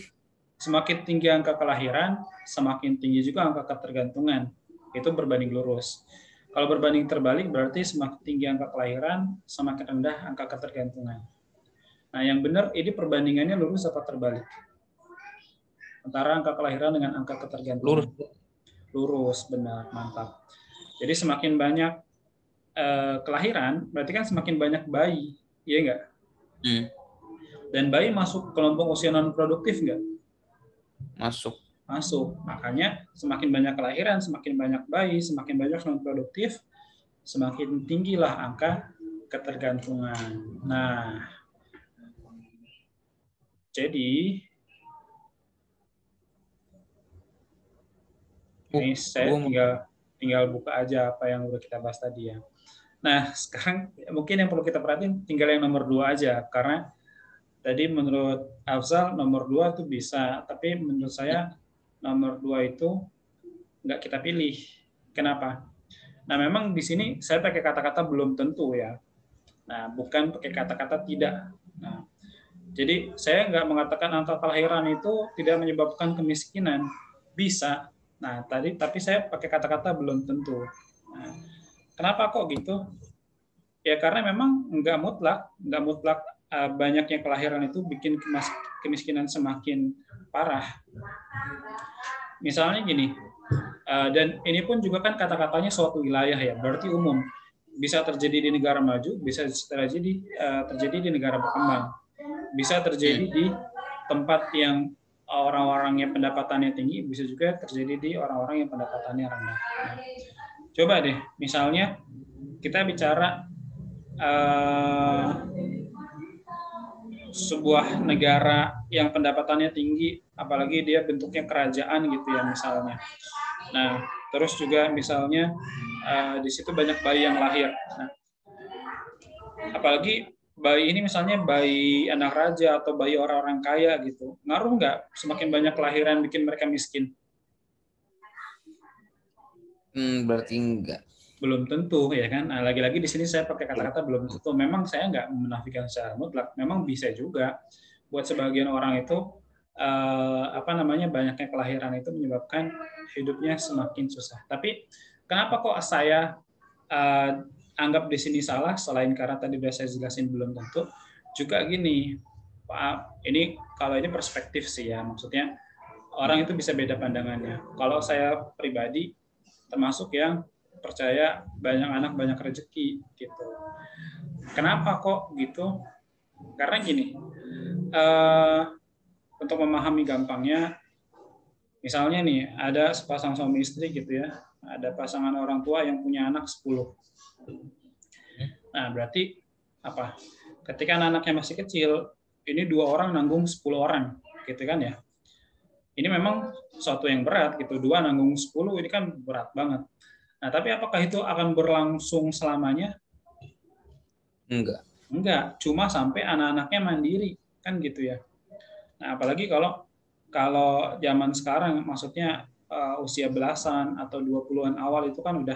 semakin tinggi angka kelahiran, semakin tinggi juga angka ketergantungan. Itu berbanding lurus. Kalau berbanding terbalik berarti semakin tinggi angka kelahiran, semakin rendah angka ketergantungan. Nah, yang benar ini perbandingannya lurus apa terbalik? Antara angka kelahiran dengan angka ketergantungan. Lurus, benar, mantap. Jadi semakin banyak kelahiran, berarti kan semakin banyak bayi, iya nggak? Dan bayi masuk kelompok usia non produktif nggak? Masuk. Masuk. Makanya semakin banyak kelahiran, semakin banyak bayi, semakin banyak non produktif, semakin tinggilah angka ketergantungan. Nah, jadi ini saya tinggal buka aja apa yang udah kita bahas tadi ya. Nah, sekarang mungkin yang perlu kita perhatiin tinggal yang nomor 2 aja, karena tadi menurut Afzal nomor 2 itu bisa, tapi menurut saya nomor 2 itu nggak kita pilih. Kenapa? Nah, memang di sini saya pakai kata-kata belum tentu ya. Nah, bukan pakai kata-kata tidak. Nah, jadi saya nggak mengatakan angka kelahiran itu tidak menyebabkan kemiskinan. Bisa. Nah, tapi saya pakai kata-kata belum tentu. Nah, kenapa kok gitu? Ya karena memang nggak mutlak banyaknya kelahiran itu bikin kemiskinan semakin parah. Misalnya gini, dan ini pun juga kan kata-katanya suatu wilayah ya, berarti umum. Bisa terjadi di negara maju, bisa terjadi di negara berkembang, bisa terjadi di tempat yang orang-orangnya pendapatannya tinggi, bisa juga terjadi di orang-orang yang pendapatannya rendah. Nah, coba deh, misalnya kita bicara sebuah negara yang pendapatannya tinggi, apalagi dia bentuknya kerajaan gitu ya misalnya. Nah, terus juga misalnya di situ banyak bayi yang lahir. Nah, apalagi bayi ini misalnya bayi anak raja atau bayi orang-orang kaya gitu, ngaruh nggak semakin banyak kelahiran bikin mereka miskin? Berarti enggak. Belum tentu ya kan. Nah, lagi-lagi di sini saya pakai kata-kata belum tentu. Memang saya nggak menafikan secara mutlak. Memang bisa juga buat sebagian orang itu banyaknya kelahiran itu menyebabkan hidupnya semakin susah. Tapi kenapa kok saya anggap di sini salah? Selain karena tadi sudah saya jelasin belum tentu. Juga gini, Pak, ini kalau ini perspektif sih ya. Maksudnya orang itu bisa beda pandangannya. Kalau saya pribadi termasuk yang percaya banyak anak banyak rezeki gitu. Kenapa kok gitu? Karena gini, untuk memahami gampangnya, misalnya nih ada sepasang suami istri gitu ya, ada pasangan orang tua yang punya anak 10. Nah berarti apa? Ketika anak-anaknya masih kecil, ini 2 orang nanggung 10 orang, gitu kan ya? Ini memang suatu yang berat gitu. 2 nanggung 10 ini kan berat banget. Nah, tapi apakah itu akan berlangsung selamanya? Enggak, cuma sampai anak-anaknya mandiri, kan gitu ya. Nah, apalagi kalau zaman sekarang, maksudnya usia belasan atau 20-an awal itu kan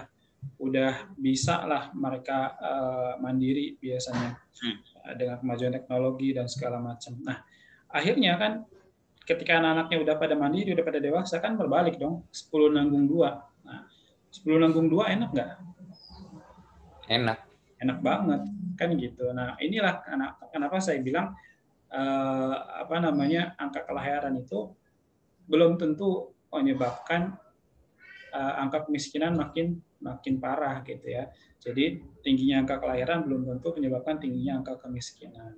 udah bisa lah mereka mandiri biasanya dengan kemajuan teknologi dan segala macam. Nah, akhirnya kan ketika anak-anaknya udah pada mandiri, udah pada dewasa kan berbalik dong, 10 nanggung 2. Nah, 10 nanggung 2 enak nggak? Enak banget kan gitu. Nah, inilah kenapa saya bilang angka kelahiran itu belum tentu menyebabkan angka kemiskinan makin parah gitu ya. Jadi tingginya angka kelahiran belum tentu menyebabkan tingginya angka kemiskinan.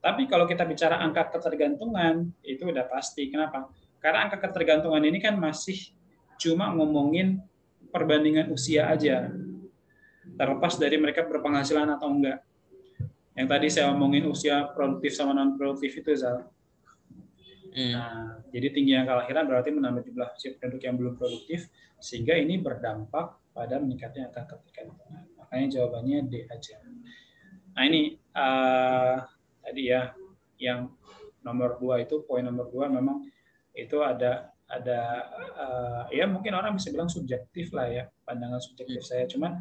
Tapi kalau kita bicara angka ketergantungan, itu udah pasti. Kenapa? Karena angka ketergantungan ini kan masih cuma ngomongin perbandingan usia aja. Terlepas dari mereka berpenghasilan atau enggak. Yang tadi saya omongin usia produktif sama non-produktif itu, Zal. Nah, jadi tinggi angka kelahiran berarti menambah jumlah usia penduduk yang belum produktif, sehingga ini berdampak pada meningkatnya angka ketergantungan. Makanya jawabannya D aja. Nah, ini tadi ya, yang nomor 2 itu, poin nomor 2 memang itu ada ya mungkin orang bisa bilang subjektif lah ya, pandangan subjektif saya. Cuman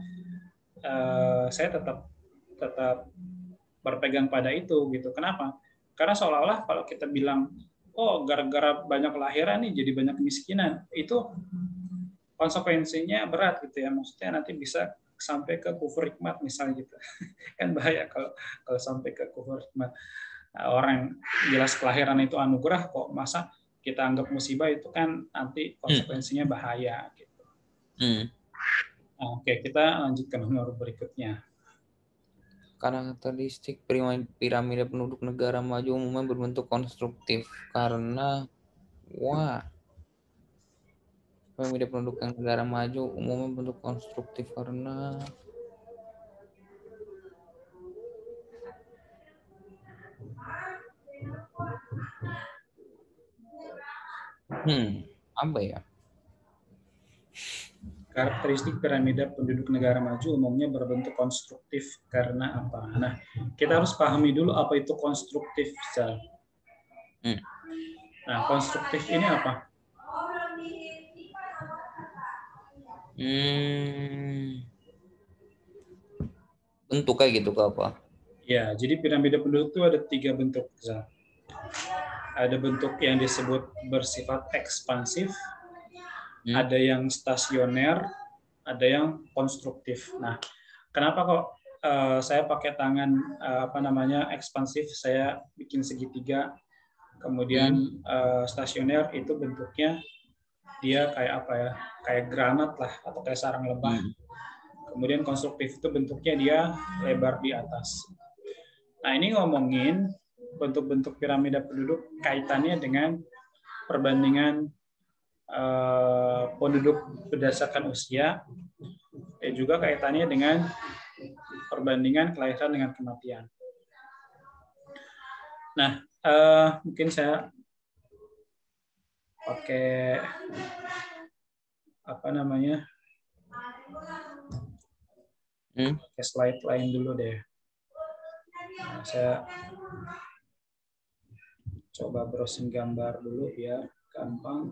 saya tetap berpegang pada itu gitu. Kenapa? Karena seolah-olah kalau kita bilang, oh gara-gara banyak kelahiran nih jadi banyak kemiskinan, itu konsekuensinya berat gitu ya. Maksudnya nanti bisa sampai ke kufur hikmat misalnya gitu. Kan bahaya kalau sampai ke kufur hikmat. Nah, orang jelas kelahiran itu anugerah, kok masa kita anggap musibah, itu kan nanti konsekuensinya bahaya gitu. Nah, oke, kita lanjut ke nomor berikutnya. Karakteristik piramida penduduk negara maju umumnya berbentuk konstruktif karena piramida penduduk yang negara maju umumnya berbentuk konstruktif karena apa ya? Karakteristik piramida penduduk negara maju umumnya berbentuk konstruktif karena apa? Nah, kita harus pahami dulu apa itu konstruktif, Zal. Nah, konstruktif ini apa? Bentuk kayak gitu ke apa? Ya, jadi piramida penduduk itu ada 3 bentuk, Zal. Ada bentuk yang disebut bersifat ekspansif, ada yang stasioner, ada yang konstruktif. Nah, kenapa kok saya pakai tangan ekspansif, saya bikin segitiga, kemudian stasioner itu bentuknya dia kayak apa ya, kayak granat lah atau kayak sarang lebah. Kemudian konstruktif itu bentuknya dia lebar di atas. Nah, ini ngomongin bentuk-bentuk piramida penduduk kaitannya dengan perbandingan penduduk berdasarkan usia, dan juga kaitannya dengan perbandingan kelahiran dengan kematian. Nah, mungkin saya pakai apa namanya? Pakai slide lain dulu deh. Nah, saya coba browsing gambar dulu biar gampang.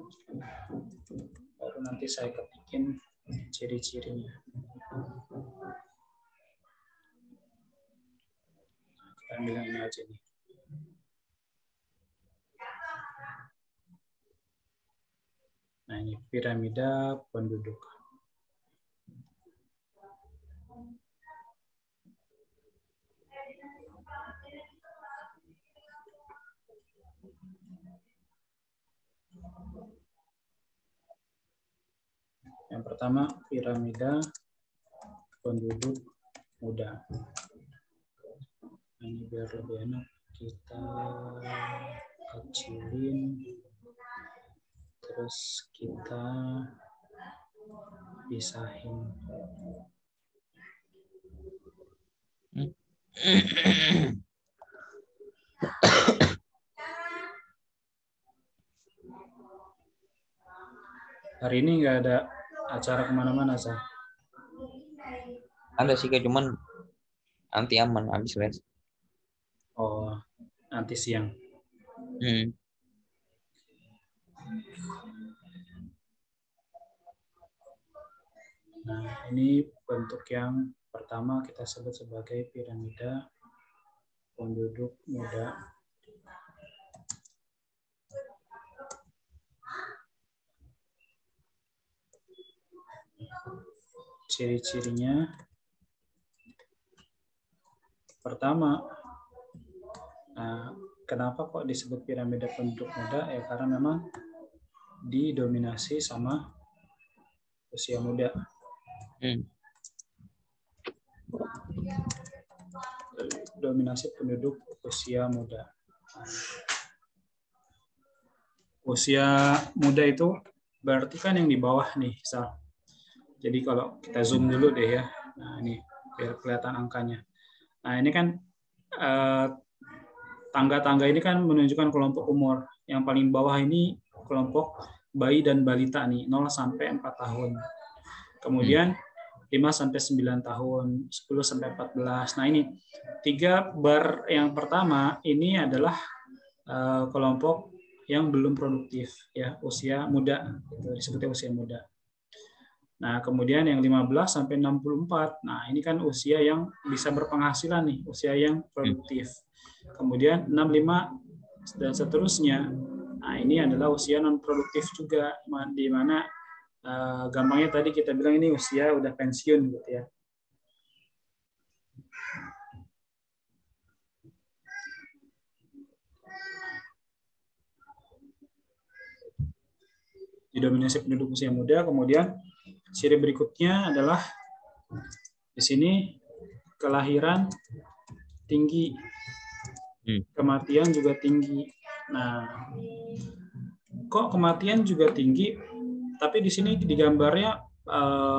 Baru nanti saya ketikin ciri-cirinya. Kita ambil yang ini aja nih. Nah, ini piramida penduduk. Yang pertama, piramida penduduk muda. Nah, ini biar lebih enak, kita kecilin, terus kita pisahin. Hari ini nggak ada acara kemana-mana, Sa? Ada sih, Kak, cuman nanti aman habis les. Oh, nanti siang. Nah, ini bentuk yang pertama kita sebut sebagai piramida penduduk muda. Ciri-cirinya, pertama, kenapa kok disebut piramida penduduk muda? Ya karena memang didominasi sama usia muda. Dominasi penduduk usia muda. Usia muda itu berarti kan yang di bawah nih, Sal. Jadi kalau kita zoom dulu deh ya. Nah, ini biar kelihatan angkanya. Nah, ini kan tangga-tangga ini kan menunjukkan kelompok umur. Yang paling bawah ini kelompok bayi dan balita nih, 0 sampai 4 tahun. Kemudian 5 sampai 9 tahun, 10 sampai 14. Nah, ini 3 bar yang pertama ini adalah kelompok yang belum produktif ya, usia muda, itu disebutnya usia muda. Nah, kemudian yang 15 sampai 64. Nah, ini kan usia yang bisa berpenghasilan nih, usia yang produktif. Kemudian 65 dan seterusnya. Nah, ini adalah usia non produktif juga, di mana gampangnya tadi kita bilang ini usia udah pensiun gitu ya. Didominasi penduduk usia muda. Kemudian ciri berikutnya adalah di sini kelahiran tinggi, kematian juga tinggi. Nah, kok kematian juga tinggi, tapi di sini di gambarnya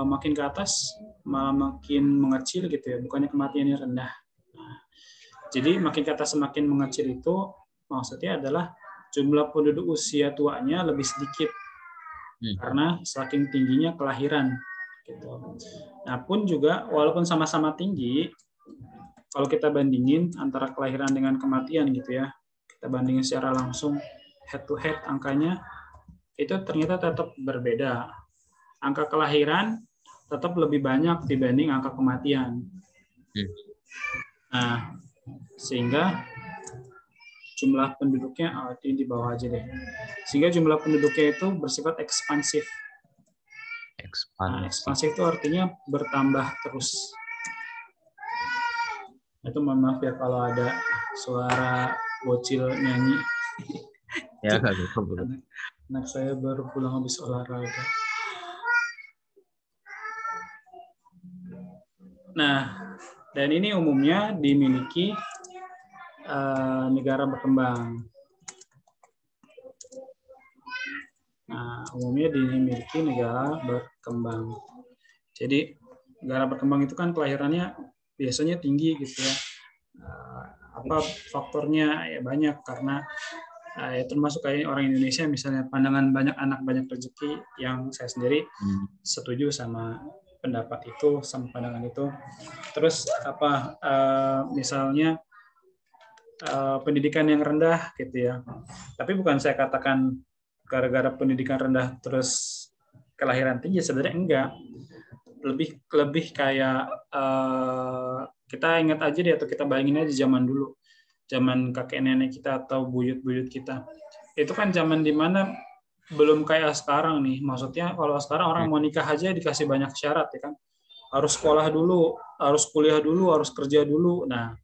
makin ke atas malah makin mengecil gitu ya, bukannya kematiannya rendah. Nah, jadi makin ke atas semakin mengecil itu maksudnya adalah jumlah penduduk usia tuanya lebih sedikit karena saking tingginya kelahiran. Gitu. Nah, pun juga walaupun sama-sama tinggi, kalau kita bandingin antara kelahiran dengan kematian gitu ya, kita bandingin secara langsung head to head angkanya, itu ternyata tetap berbeda. Angka kelahiran tetap lebih banyak dibanding angka kematian. Nah, sehingga jumlah penduduknya di bawah aja deh. Sehingga jumlah penduduknya itu bersifat ekspansif. Nah, ekspansif itu artinya bertambah terus. Itu mohon maaf ya kalau ada suara bocil nyanyi. Ya, anak saya baru pulang habis olahraga. Nah, dan ini umumnya dimiliki negara berkembang. Nah, umumnya dimiliki negara berkembang. Jadi negara berkembang itu kan kelahirannya biasanya tinggi gitu ya. apa faktornya ya banyak, karena ya termasuk kayak orang Indonesia misalnya pandangan banyak anak banyak rezeki, yang saya sendiri setuju sama pendapat itu, sama pandangan itu. Terus apa misalnya pendidikan yang rendah gitu ya. Tapi bukan saya katakan gara-gara pendidikan rendah terus kelahiran tinggi, sebenarnya enggak. Lebih kayak kita ingat aja deh, atau kita bayangin aja zaman dulu, zaman kakek nenek kita atau buyut-buyut kita. Itu kan zaman dimana belum kayak sekarang nih. Maksudnya kalau sekarang orang mau nikah aja dikasih banyak syarat ya kan. Harus sekolah dulu, harus kuliah dulu, harus kerja dulu. Nah,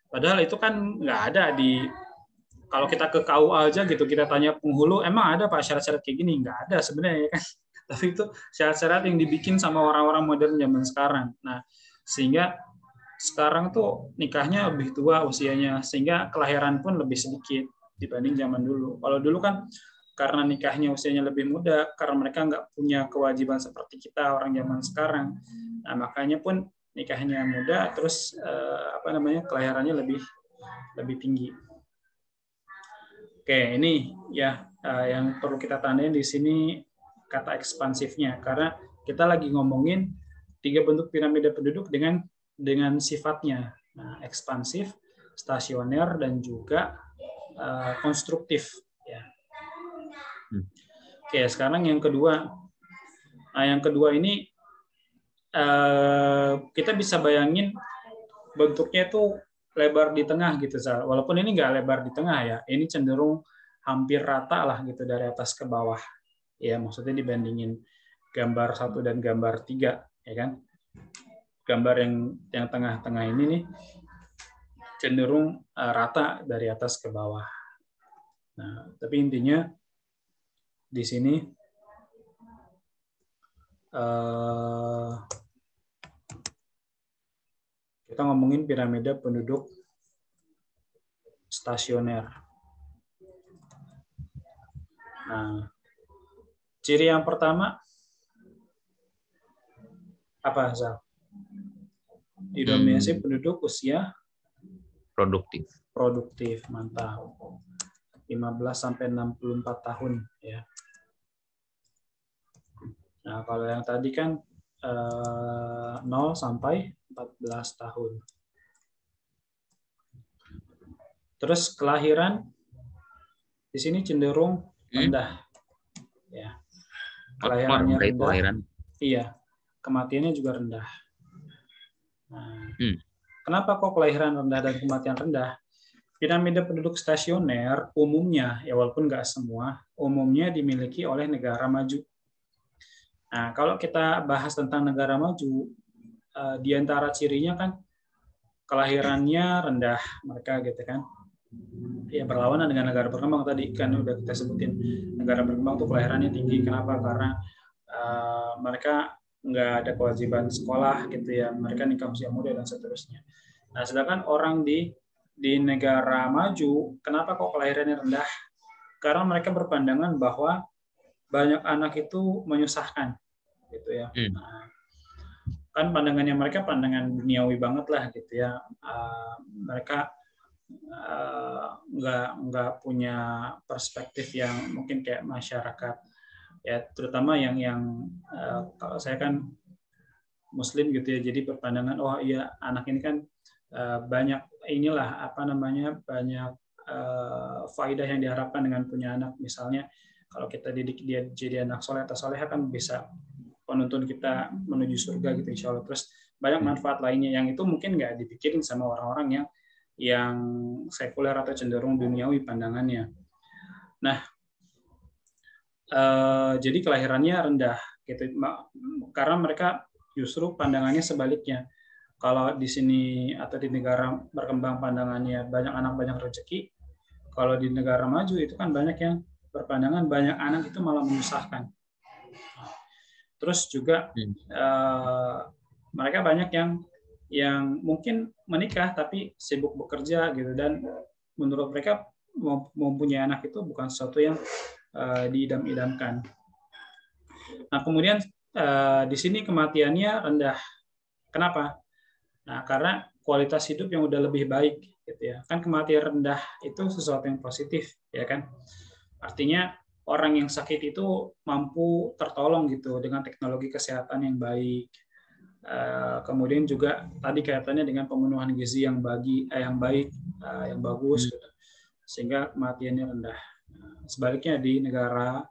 padahal itu kan nggak ada di, kalau kita ke KUA aja gitu, kita tanya penghulu, emang ada Pak syarat-syarat kayak gini? Nggak ada sebenarnya ya kan. Tapi itu syarat-syarat yang dibikin sama orang-orang modern zaman sekarang. Nah, sehingga sekarang tuh nikahnya lebih tua usianya, sehingga kelahiran pun lebih sedikit dibanding zaman dulu. Kalau dulu kan karena nikahnya usianya lebih muda, karena mereka nggak punya kewajiban seperti kita orang zaman sekarang. Nah, makanya pun nikahnya muda, terus kelahirannya lebih tinggi. Oke, ini ya yang perlu kita tandain di sini kata ekspansifnya, karena kita lagi ngomongin 3 bentuk piramida penduduk dengan sifatnya, ekspansif, stasioner, dan juga konstruktif. Ya. Oke, sekarang yang kedua. Nah, yang kedua ini kita bisa bayangin bentuknya itu lebar di tengah gitu, Zal. Walaupun ini nggak lebar di tengah ya, ini cenderung hampir rata lah gitu dari atas ke bawah. Ya, maksudnya dibandingin gambar 1 dan gambar 3, ya kan? Gambar yang tengah-tengah ini nih cenderung rata dari atas ke bawah. Nah, tapi intinya di sini kita ngomongin piramida penduduk stasioner. Nah, ciri yang pertama apa, Zal? Didominasi penduduk usia produktif, mantap. 15 sampai 64 tahun ya. Nah, kalau yang tadi kan 0 sampai 14 tahun. Terus kelahiran di sini cenderung rendah. Ya. Kelahirannya rendah. Iya. Kematiannya juga rendah. Nah, kenapa kok kelahiran rendah dan kematian rendah? Piramida penduduk stasioner umumnya, ya walaupun nggak semua, umumnya dimiliki oleh negara maju. Nah, kalau kita bahas tentang negara maju, di antara cirinya kan kelahirannya rendah mereka gitu kan. Ya berlawanan dengan negara berkembang tadi kan udah kita sebutin. Negara berkembang tuh kelahirannya tinggi. Kenapa? Karena mereka nggak ada kewajiban sekolah gitu ya, mereka nikah usia muda dan seterusnya. Nah, sedangkan orang di negara maju, kenapa kok kelahirannya rendah? Karena mereka berpandangan bahwa banyak anak itu menyusahkan, gitu ya. Nah, kan pandangannya mereka pandangan duniawi banget lah, gitu ya. Mereka nggak punya perspektif yang mungkin kayak masyarakat. Ya, terutama yang kalau saya kan Muslim gitu ya, jadi berpandangan oh iya anak ini kan banyak banyak faidah yang diharapkan dengan punya anak. Misalnya kalau kita didik dia jadi anak soleh atau soleha kan bisa menuntun kita menuju surga gitu insya Allah. Terus banyak manfaat lainnya yang itu mungkin nggak dipikirin sama orang-orang yang sekuler atau cenderung duniawi pandangannya. Nah, jadi kelahirannya rendah gitu karena mereka justru pandangannya sebaliknya. Kalau di sini atau di negara berkembang pandangannya banyak anak banyak rezeki, kalau di negara maju itu kan banyak yang berpandangan banyak anak itu malah menyusahkan. Terus juga mereka banyak yang mungkin menikah tapi sibuk bekerja gitu, dan menurut mereka mempunyai anak itu bukan sesuatu yang diidam-idamkan. Nah, kemudian di sini kematiannya rendah. Kenapa? Nah, karena kualitas hidup yang udah lebih baik gitu ya. Kan kematian rendah itu sesuatu yang positif, ya kan? Artinya orang yang sakit itu mampu tertolong gitu dengan teknologi kesehatan yang baik. Kemudian juga tadi kaitannya dengan pemenuhan gizi yang baik, yang bagus, gitu. Sehingga kematiannya rendah. Sebaliknya di negara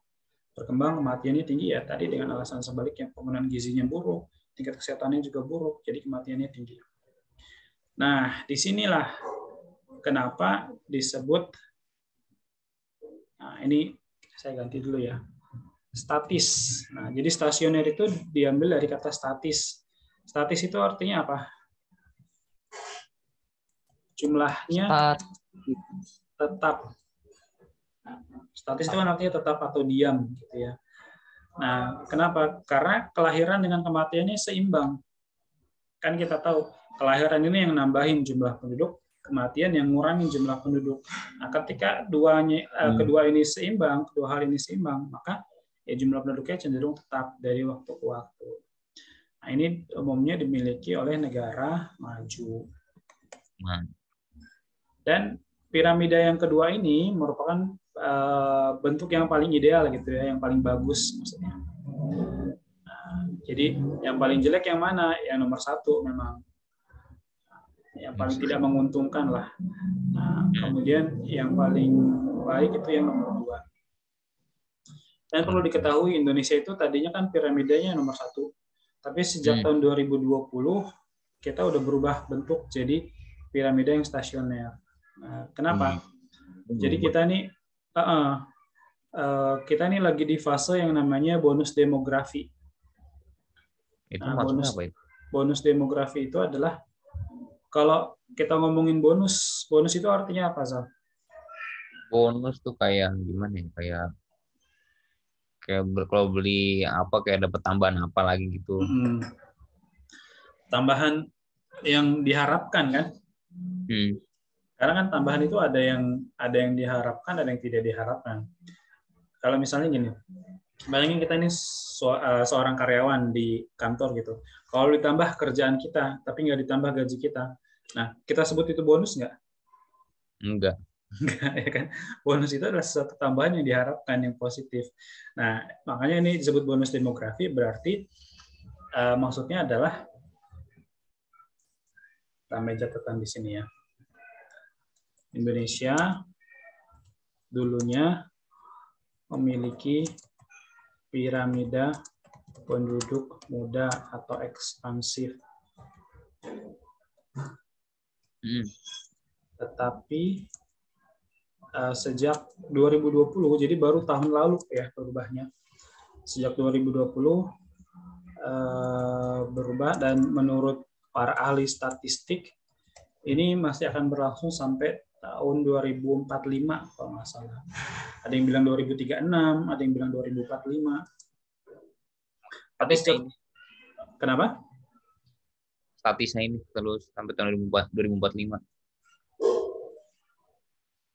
berkembang kematiannya tinggi ya tadi dengan alasan sebaliknya, pemenuhan gizinya buruk, tingkat kesehatannya juga buruk, jadi kematiannya tinggi. Nah, disinilah kenapa disebut, nah ini saya ganti dulu ya, statis. Nah, jadi stasioner itu diambil dari kata statis. Statis itu artinya apa? Jumlahnya tetap. Statis itu kan artinya tetap atau diam, gitu ya. Nah, kenapa? Karena kelahiran dengan kematiannya seimbang. Kan kita tahu kelahiran ini yang nambahin jumlah penduduk, kematian yang ngurangin jumlah penduduk. Nah, ketika kedua ini seimbang, kedua hal ini seimbang, maka ya jumlah penduduknya cenderung tetap dari waktu ke waktu. Nah, ini umumnya dimiliki oleh negara maju. Dan piramida yang kedua ini merupakan bentuk yang paling ideal gitu ya, yang paling bagus maksudnya. Nah, jadi yang paling jelek yang mana? Yang nomor 1 memang. Yang paling tidak menguntungkan lah. Nah, kemudian yang paling baik itu yang nomor 2. Dan perlu diketahui Indonesia itu tadinya kan piramidanya nomor 1. Tapi sejak tahun 2020 kita udah berubah bentuk jadi piramida yang stasioner. Nah, kenapa? Jadi kita nih lagi di fase yang namanya bonus demografi. Itu maksudnya apa itu? Bonus demografi itu adalah kalau kita ngomongin bonus itu artinya apa, Zal? Bonus tuh kayak gimana ya? Kayak kalau beli apa kayak dapat tambahan apa lagi gitu. Tambahan yang diharapkan kan? Karena kan tambahan itu ada yang diharapkan, ada yang tidak diharapkan. Kalau misalnya gini, bayangin kita ini seorang karyawan di kantor gitu. Kalau ditambah kerjaan kita, tapi nggak ditambah gaji kita, nah kita sebut itu bonus nggak? Enggak. Enggak, ya kan? Bonus itu adalah sesuatu tambahan yang diharapkan, yang positif. Nah, makanya ini disebut bonus demografi, berarti maksudnya adalah, tambah catatan di sini ya. Indonesia dulunya memiliki piramida penduduk muda atau ekspansif. Tetapi sejak 2020, jadi baru tahun lalu ya berubahnya. Sejak 2020 berubah, dan menurut para ahli statistik ini masih akan berlangsung sampai tahun 2045 kalau nggak salah. Ada yang bilang 2036, ada yang bilang 2045. Tapi kenapa? Statisnya ini terus sampai tahun 2045.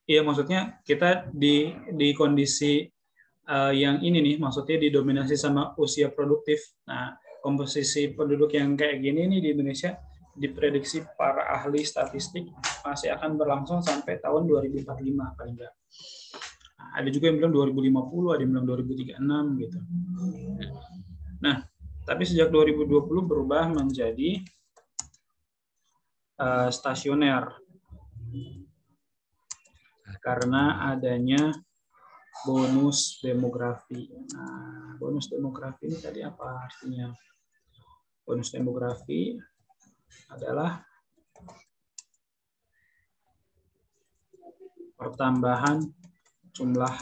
Iya, maksudnya kita di kondisi yang ini nih, maksudnya didominasi sama usia produktif. Nah, komposisi penduduk yang kayak gini nih di Indonesia diprediksi para ahli statistik masih akan berlangsung sampai tahun 2045 paling enggak. Nah, ada juga yang bilang 2050, ada yang bilang 2036 gitu. Nah, tapi sejak 2020 berubah menjadi stasioner karena adanya bonus demografi. Nah, bonus demografi ini tadi apa artinya? Bonus demografi adalah pertambahan jumlah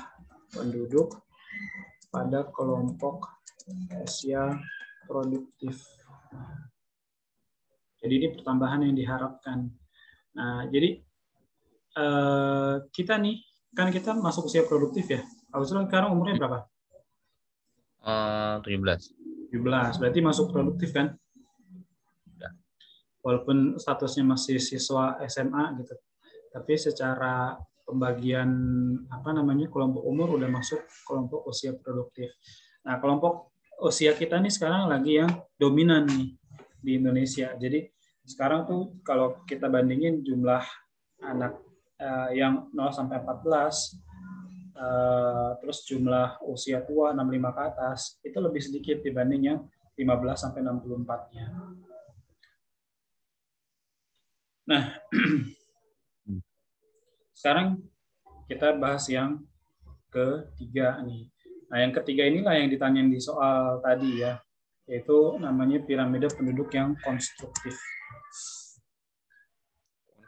penduduk pada kelompok usia produktif. Jadi ini pertambahan yang diharapkan. Nah, jadi kita nih, kan kita masuk usia produktif ya. Auslan sekarang umurnya berapa? 17. 17, berarti masuk produktif kan? Walaupun statusnya masih siswa SMA gitu. Tapi secara pembagian kelompok umur udah masuk kelompok usia produktif. Nah, kelompok usia kita nih sekarang lagi yang dominan nih di Indonesia. Jadi sekarang tuh kalau kita bandingin jumlah anak yang 0 sampai 14, terus jumlah usia tua 65 ke atas itu lebih sedikit dibanding yang 15 sampai 64-nya. Nah, sekarang kita bahas yang ketiga nih. Nah, yang ketiga inilah yang ditanyain di soal tadi ya, yaitu namanya piramida penduduk yang konstruktif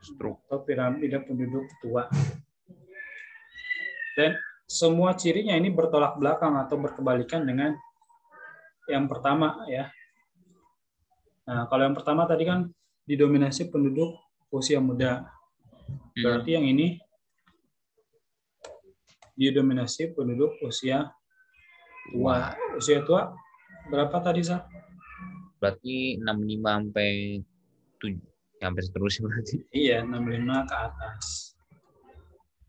atau piramida penduduk tua. Dan semua cirinya ini bertolak belakang atau berkebalikan dengan yang pertama ya. Nah, kalau yang pertama tadi kan didominasi penduduk usia muda. Berarti yang ini didominasi penduduk usia tua. Usia tua berapa tadi, Sa? Berarti 65 sampai 7 sampai seterusnya berarti. Iya, 65 ke atas.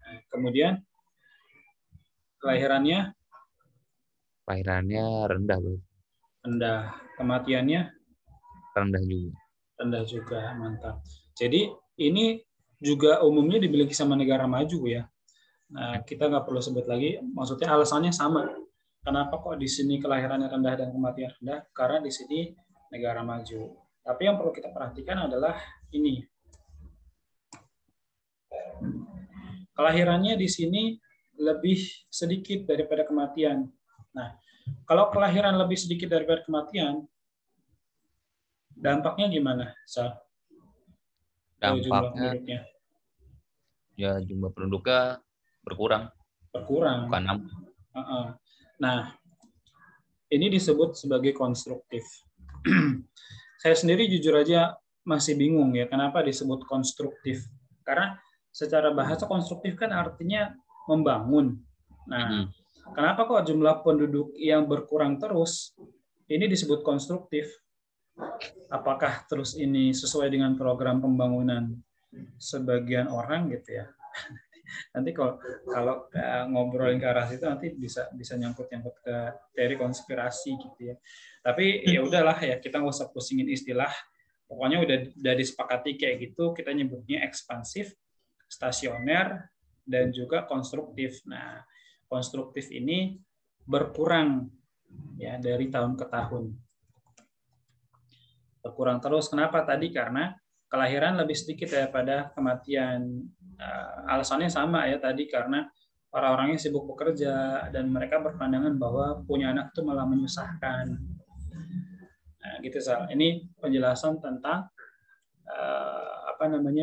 Nah, kemudian kelahirannya rendah berarti. rendah, kematiannya rendah juga, mantap. Jadi ini juga umumnya dimiliki sama negara maju ya. Nah, kita nggak perlu sebut lagi, maksudnya alasannya sama. Kenapa kok di sini kelahirannya rendah dan kematian rendah? Karena di sini negara maju. Tapi yang perlu kita perhatikan adalah ini. Kelahirannya di sini lebih sedikit daripada kematian. Nah, kalau kelahiran lebih sedikit daripada kematian, dampaknya gimana, Sa? Dampaknya jumlah penduduknya. Ya, jumlah penduduknya berkurang. Bukan nambah. Nah, ini disebut sebagai konstruktif. Saya sendiri jujur aja masih bingung ya, kenapa disebut konstruktif. Karena secara bahasa konstruktif kan artinya membangun. Nah, kenapa kok jumlah penduduk yang berkurang terus ini disebut konstruktif? Apakah terus ini sesuai dengan program pembangunan sebagian orang gitu ya? Nanti kalau ngobrolin ke arah situ nanti bisa nyangkut ke teori konspirasi gitu ya. Tapi ya udahlah ya, kita nggak usah pusingin istilah. Pokoknya udah disepakati kayak gitu, kita nyebutnya ekspansif, stasioner, dan juga konstruktif. Nah, konstruktif ini berkurang ya dari tahun ke tahun. Berkurang terus. Kenapa tadi? Karena kelahiran lebih sedikit daripada kematian. Alasannya sama ya tadi, karena orang-orangnya sibuk bekerja dan mereka berpandangan bahwa punya anak itu malah menyusahkan. Nah, gitu Sal. Ini penjelasan tentang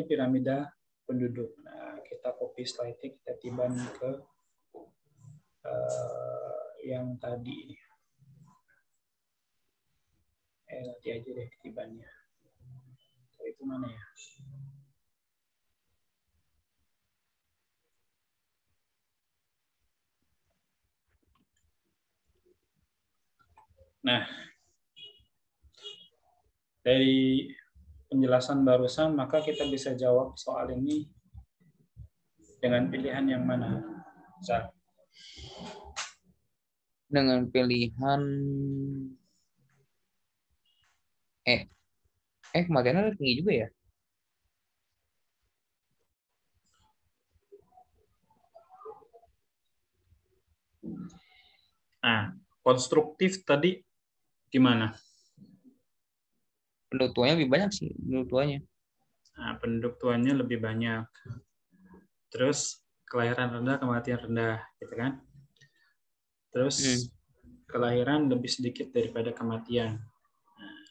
piramida penduduk. Nah, kita copy slide-nya, kita tiban ke yang tadi. Nanti aja deh tibannya. Itu mana ya? Nah, dari penjelasan barusan, maka kita bisa jawab soal ini dengan pilihan yang mana? Zah? Dengan pilihan kematiannya tinggi juga ya? Nah, konstruktif tadi gimana? Penduduk tuanya lebih banyak sih, penduduk tuanya. Nah, penduduk tuanya lebih banyak. Terus kelahiran rendah, kematian rendah, gitu kan? Terus kelahiran lebih sedikit daripada kematian. Nah.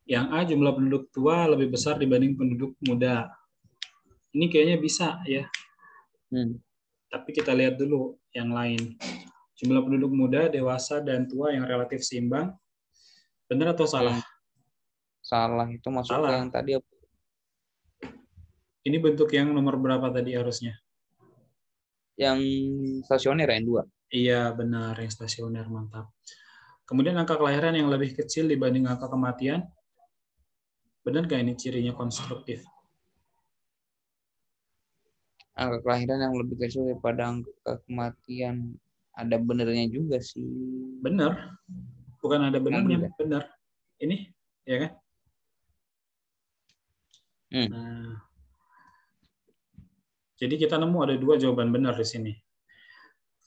Yang A, jumlah penduduk tua lebih besar dibanding penduduk muda. Ini kayaknya bisa ya. Tapi kita lihat dulu yang lain. Jumlah penduduk muda, dewasa, dan tua yang relatif seimbang. Benar atau salah? Salah, itu masuk ke yang tadi. Ini bentuk yang nomor berapa tadi harusnya? Yang stasioner, yang 2. Iya, benar. Yang stasioner, mantap. Kemudian angka kelahiran yang lebih kecil dibanding angka kematian. Benar nggak ini cirinya konstruktif? Angka kelahiran yang lebih kecil daripada angka kematian. Ada benernya juga sih. Benar. Bukan ada benernya, benar. ini, ya kan? Hmm. Nah, jadi kita nemu ada 2 jawaban benar di sini.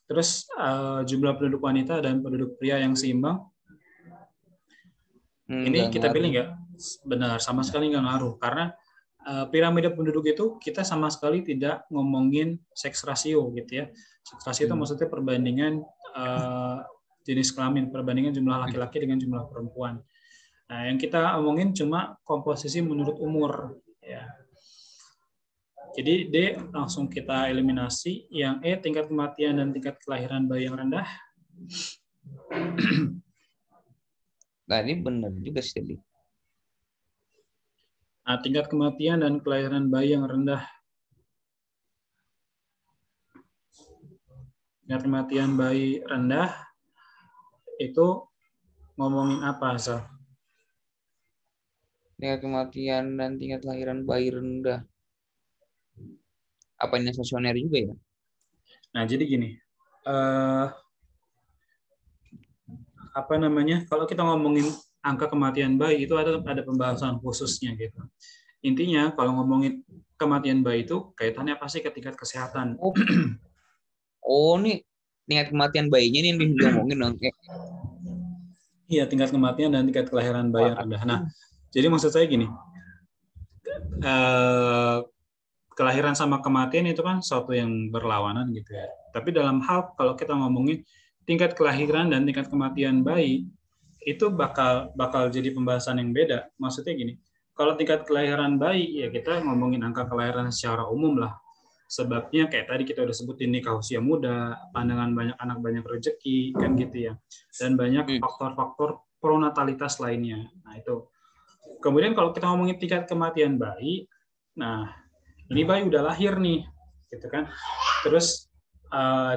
Terus jumlah penduduk wanita dan penduduk pria yang seimbang. Ini Nggak kita pilih ngaruh. nggak? Benar, sama sekali nggak ngaruh. Karena piramida penduduk itu kita sama sekali tidak ngomongin seks rasio gitu ya. Seks rasio itu maksudnya perbandingan jenis kelamin, perbandingan jumlah laki-laki dengan jumlah perempuan. Nah, yang kita omongin cuma komposisi menurut umur. Ya. Jadi D langsung kita eliminasi. Yang E tingkat kematian dan tingkat kelahiran bayi yang rendah. Nah, ini benar juga sih tadi. Nah, tingkat kematian dan kelahiran bayi yang rendah. Tingkat kematian bayi rendah itu ngomongin apa, Sal? Tingkat kematian dan tingkat kelahiran bayi rendah. Apa ini stasioner juga ya? Nah, jadi gini. Apa namanya? Kalau kita ngomongin angka kematian bayi itu ada pembahasan khususnya gitu. Intinya kalau ngomongin kematian bayi itu kaitannya pasti ke tingkat kesehatan. Oh, nih tingkat kematian bayinya nih yang diomongin dong. Iya, tingkat kematian dan tingkat kelahiran bayi yang rendah. Nah, jadi maksud saya gini, kelahiran sama kematian itu kan suatu yang berlawanan gitu ya. Tapi dalam hal kalau kita ngomongin tingkat kelahiran dan tingkat kematian bayi itu bakal jadi pembahasan yang beda. Maksudnya gini, kalau tingkat kelahiran bayi ya kita ngomongin angka kelahiran secara umum lah. Sebabnya kayak tadi kita udah sebutin nikah usia muda, pandangan banyak anak banyak rezeki kan gitu ya. Dan banyak faktor-faktor pronatalitas lainnya. Nah, itu. Kemudian kalau kita ngomongin tingkat kematian bayi, nah ini bayi udah lahir nih, gitu kan. Terus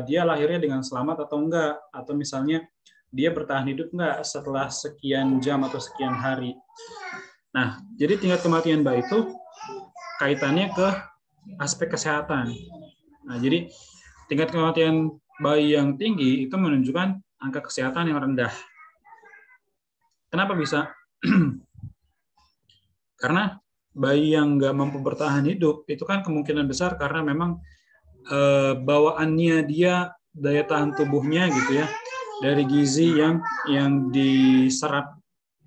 dia lahirnya dengan selamat atau enggak, atau misalnya dia bertahan hidup enggak setelah sekian jam atau sekian hari. Nah, jadi tingkat kematian bayi itu kaitannya ke aspek kesehatan. Nah, jadi tingkat kematian bayi yang tinggi itu menunjukkan angka kesehatan yang rendah. Kenapa bisa? Karena bayi yang nggak mampu bertahan hidup itu kan kemungkinan besar karena memang bawaannya dia daya tahan tubuhnya gitu ya dari gizi yang diserap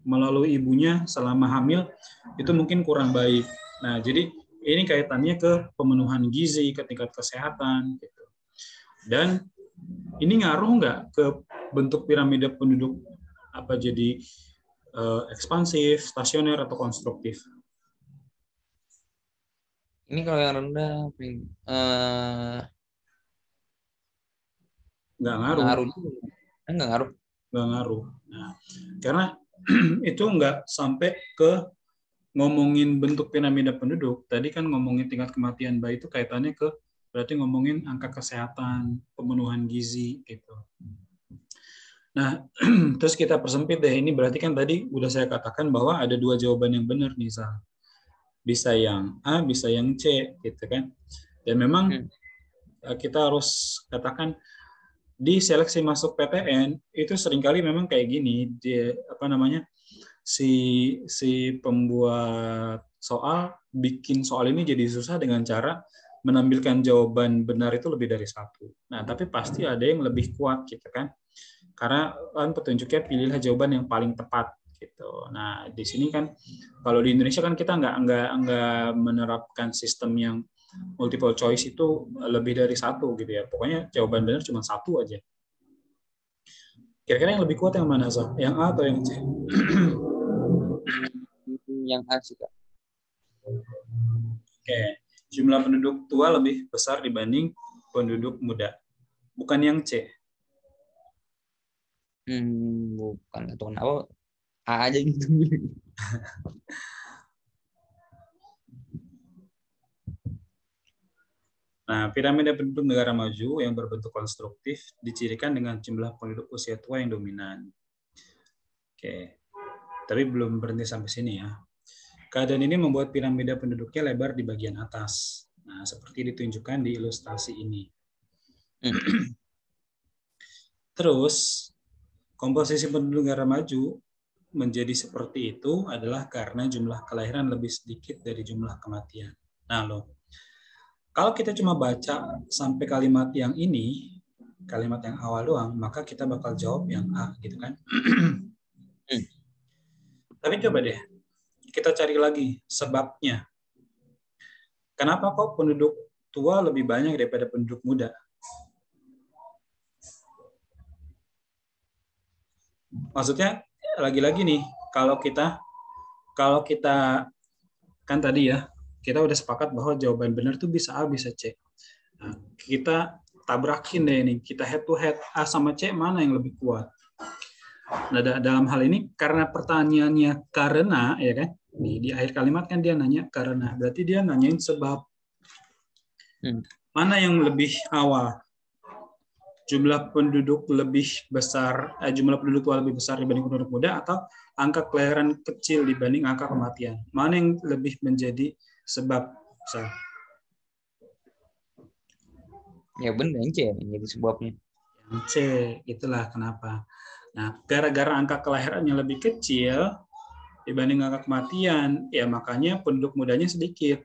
melalui ibunya selama hamil itu mungkin kurang baik. Nah, jadi ini kaitannya ke pemenuhan gizi, ke tingkat kesehatan gitu. Dan ini ngaruh nggak ke bentuk piramida penduduk apa jadi ekspansif, stasioner atau konstruktif? Ini kalau yang rendah Nggak ngaruh. ngaruh juga. Nggak ngaruh. Nggak ngaruh. Nah, karena itu nggak sampai ke ngomongin bentuk piramida penduduk. Tadi kan ngomongin tingkat kematian bayi itu kaitannya ke berarti ngomongin angka kesehatan, pemenuhan gizi gitu. Nah, terus kita persempit deh. Ini berarti kan tadi udah saya katakan bahwa ada 2 jawaban yang benar nih, Sal. Bisa yang A, bisa yang C, gitu kan. Dan memang kita harus katakan di seleksi masuk PTN itu seringkali memang kayak gini, dia apa namanya? si pembuat soal bikin soal ini jadi susah dengan cara menampilkan jawaban benar itu lebih dari 1. Nah, tapi pasti ada yang lebih kuat gitu kan. Karena kan petunjuknya pilihlah jawaban yang paling tepat gitu. Nah, di sini kan kalau di Indonesia kan kita nggak menerapkan sistem yang multiple choice itu lebih dari 1 gitu ya. Pokoknya jawaban benar cuma 1 aja. Kira-kira yang lebih kuat yang mana, Zah? Yang A atau yang C? Yang A sih, Kak. Oke. Jumlah penduduk tua lebih besar dibanding penduduk muda. Bukan yang C. Bukan. Atau kenapa A aja gitu. Nah, piramida penduduk negara maju yang berbentuk konstruktif dicirikan dengan jumlah penduduk usia tua yang dominan. Oke. Tapi belum berhenti sampai sini ya. Keadaan ini membuat piramida penduduknya lebar di bagian atas. Nah, seperti ditunjukkan di ilustrasi ini. Terus, komposisi penduduk negara maju menjadi seperti itu adalah karena jumlah kelahiran lebih sedikit dari jumlah kematian. Nah, loh, kalau kita cuma baca sampai kalimat yang ini, kalimat yang awal doang, maka kita bakal jawab yang A, gitu kan? Tapi coba deh, kita cari lagi sebabnya. Kenapa kok penduduk tua lebih banyak daripada penduduk muda? Maksudnya, lagi-lagi nih, kalau kita kan tadi ya, kita udah sepakat bahwa jawaban benar tuh bisa A, bisa C. Nah, kita tabrakin deh ini, kita head to head, A sama C mana yang lebih kuat. Nah, dalam hal ini karena pertanyaannya karena, ya kan, di akhir kalimat kan dia nanya karena, berarti dia nanyain sebab. Mana yang lebih awal? Jumlah penduduk lebih besar, jumlah penduduk tua lebih besar dibanding penduduk muda, atau angka kelahiran kecil dibanding angka kematian? Mana yang lebih menjadi sebab? Ya benar, C yang jadi sebabnya. Yang C, itulah kenapa. Nah, gara-gara angka kelahirannya lebih kecil dibanding angka kematian, ya makanya penduduk mudanya sedikit,